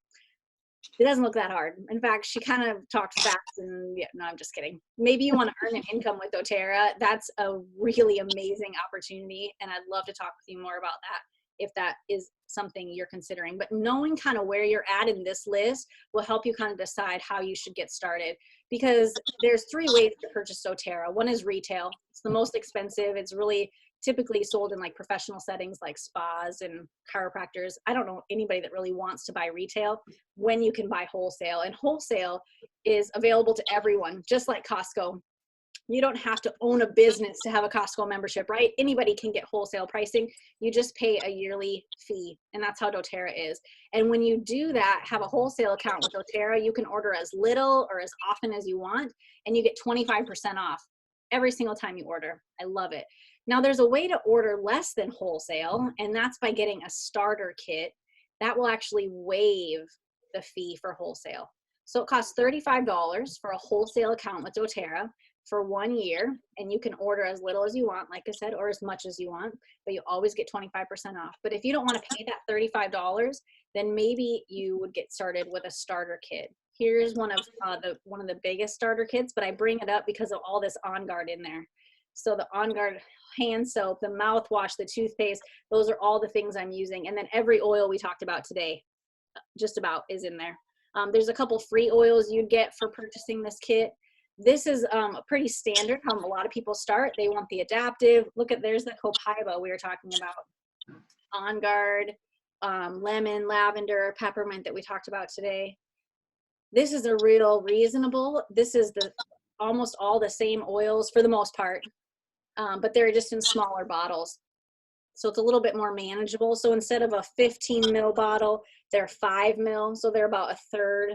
It doesn't look that hard. In fact, she kind of talks fast and yeah, no, I'm just kidding. Maybe you want to earn an income with doTERRA. That's a really amazing opportunity. And I'd love to talk with you more about that if that is something you're considering. But knowing kind of where you're at in this list will help you kind of decide how you should get started, because there's 3 ways to purchase doTERRA. One is retail. It's the most expensive. It's really typically sold in like professional settings like spas and chiropractors. I don't know anybody that really wants to buy retail when you can buy wholesale. And wholesale is available to everyone, just like Costco. You don't have to own a business to have a Costco membership, right? Anybody can get wholesale pricing. You just pay a yearly fee, and that's how doTERRA is. And when you do that, have a wholesale account with doTERRA, you can order as little or as often as you want, and you get 25% off every single time you order. I love it. Now, there's a way to order less than wholesale, and that's by getting a starter kit. That will actually waive the fee for wholesale. So it costs $35 for a wholesale account with doTERRA for 1 year, and you can order as little as you want, like I said, or as much as you want, but you always get 25% off. But if you don't want to pay that $35, then maybe you would get started with a starter kit. Here's one of the biggest starter kits, but I bring it up because of all this On Guard in there. So the On Guard hand soap, the mouthwash, the toothpaste, those are all the things I'm using. And then every oil we talked about today, just about, is in there. There's a couple free oils you'd get for purchasing this kit. This is pretty standard how a lot of people start. They want the adaptive. Look at, there's the Copaiba we were talking about. On Guard, lemon, lavender, peppermint that we talked about today. This is a real reasonable. This is almost all the same oils for the most part, but they're just in smaller bottles. So it's a little bit more manageable. So instead of a 15 ml bottle, they're 5 ml. So they're about a third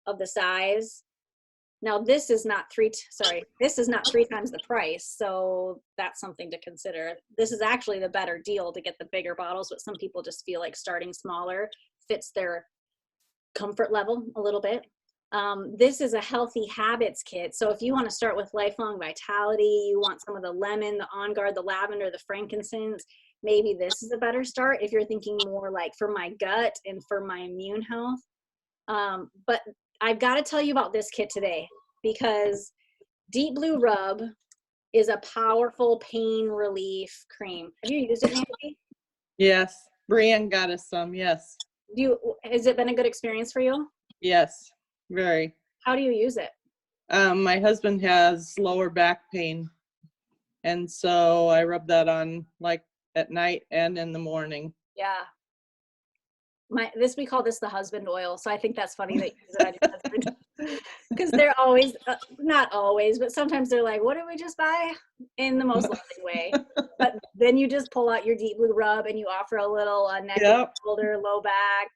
of the size. Now this is not this is not 3 times the price. So that's something to consider. This is actually the better deal to get the bigger bottles, but some people just feel like starting smaller fits their comfort level a little bit. This is a healthy habits kit. So if you want to start with lifelong vitality, you want some of the lemon, the On Guard, the lavender, the frankincense, maybe this is a better start if you're thinking more like for my gut and for my immune health. But I've got to tell you about this kit today because Deep Blue Rub is a powerful pain relief cream. Have you used it, Nancy? Yes. Brienne got us some. Yes. Has it been a good experience for you? Yes. Very. How do you use it? My husband has lower back pain. And so I rub that on like at night and in the morning. Yeah. We call this the husband oil. So I think that's funny that you use it on your husband. Because they're always, not always, but sometimes they're like, what did we just buy? In the most loving way. But then you just pull out your Deep Blue Rub and you offer a little neck, Yep. shoulder, low back,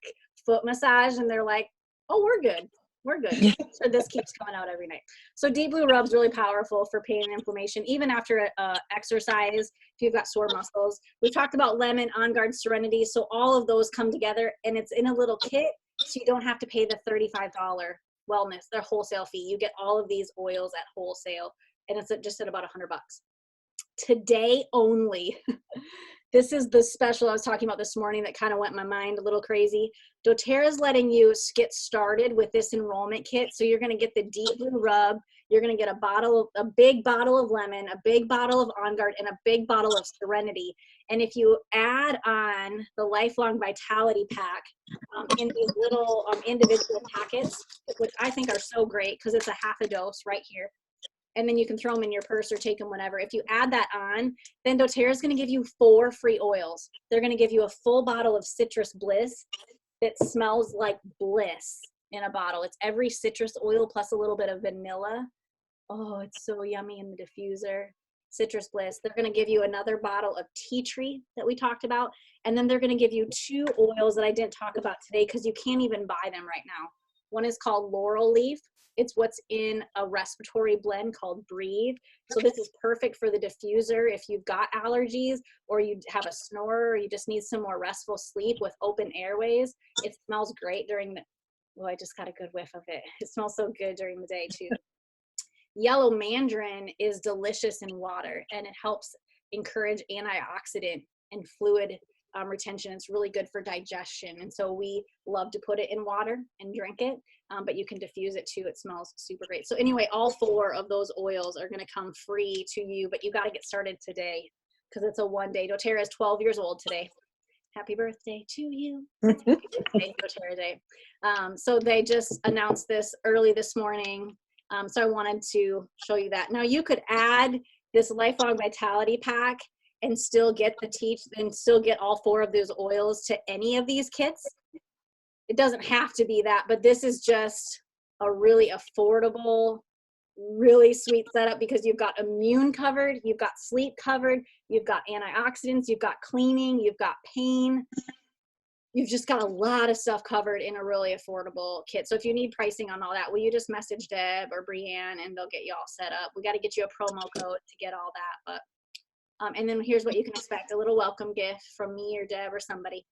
foot massage. And they're like, oh, we're good. We're good. So this keeps coming out every night. So Deep Blue Rub's really powerful for pain and inflammation, even after exercise, if you've got sore muscles. We've talked about lemon, On Guard, Serenity. So all of those come together and it's in a little kit. So you don't have to pay the $35 wellness, their wholesale fee. You get all of these oils at wholesale and it's just at about $100. Today only. This is the special I was talking about this morning that kind of went my mind a little crazy. doTERRA is letting you get started with this enrollment kit. So you're going to get the Deep Blue Rub. You're going to get a big bottle of lemon, a big bottle of On Guard, and a big bottle of Serenity. And if you add on the Lifelong Vitality Pack in these little individual packets, which I think are so great because it's a half a dose right here. And then you can throw them in your purse or take them whenever. If you add that on, then doTERRA is going to give you 4 free oils. They're going to give you a full bottle of Citrus Bliss that smells like bliss in a bottle. It's every citrus oil plus a little bit of vanilla. Oh, it's so yummy in the diffuser. Citrus Bliss. They're going to give you another bottle of tea tree that we talked about. And then they're going to give you 2 oils that I didn't talk about today because you can't even buy them right now. One is called Laurel Leaf. It's what's in a respiratory blend called Breathe. So this is perfect for the diffuser if you've got allergies or you have a snorer or you just need some more restful sleep with open airways. It smells great during the, oh, I just got a good whiff of it. It smells so good during the day too. Yellow mandarin is delicious in water and it helps encourage antioxidant and fluid retention. It's really good for digestion. And so we love to put it in water and drink it, but you can diffuse it too. It smells super great. So anyway, all 4 of those oils are going to come free to you, but you got to get started today because it's a one-day. doTERRA is 12 years old today. Happy birthday to you. Happy birthday, doTERRA Day. So they just announced this early this morning. So I wanted to show you that. Now you could add this Lifelong Vitality Pack and still get all 4 of those oils to any of these kits. It doesn't have to be that, but this is just a really affordable, really sweet setup because you've got immune covered, you've got sleep covered, you've got antioxidants, you've got cleaning, you've got pain. You've just got a lot of stuff covered in a really affordable kit. So if you need pricing on all that, will you just message Deb or Brienne and they'll get you all set up. We got to get you a promo code to get all that, but and then here's what you can expect, a little welcome gift from me or Deb or somebody.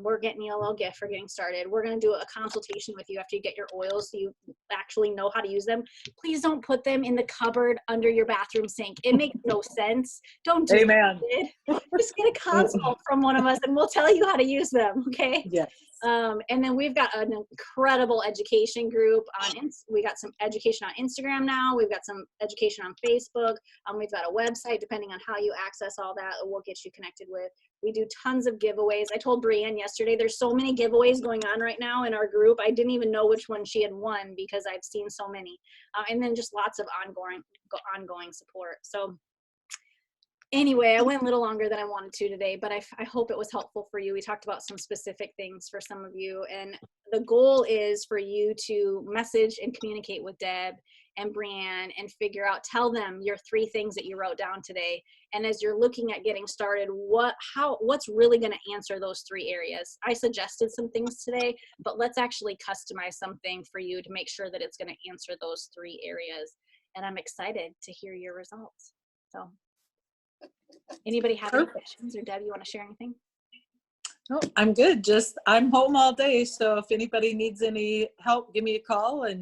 We're getting you a little gift for getting started. We're going to do a consultation with you after you get your oils so you actually know how to use them. Please don't put them in the cupboard under your bathroom sink. It makes no sense. Don't do it. Just get a consult from one of us and we'll tell you how to use them, okay? Yes. And then we've got an incredible education group we got some education on Instagram now. We've got some education on Facebook. We've got a website, depending on how you access all that, we'll get you connected with. We do tons of giveaways. I told Brienne yesterday, there's so many giveaways going on right now in our group. I didn't even know which one she had won because I've seen so many. And then just lots of ongoing support. So Anyway, I went a little longer than I wanted to today, but I hope it was helpful for you. We talked about some specific things for some of you, and the goal is for you to message and communicate with Deb and Brianne and figure out, tell them your 3 things that you wrote down today. And as you're looking at getting started, what's really going to answer those 3 areas? I suggested some things today, but let's actually customize something for you to make sure that it's going to answer those 3 areas. And I'm excited to hear your results. So anybody have any questions, or Deb, you want to share anything? No, I'm good. I'm home all day. So if anybody needs any help, give me a call and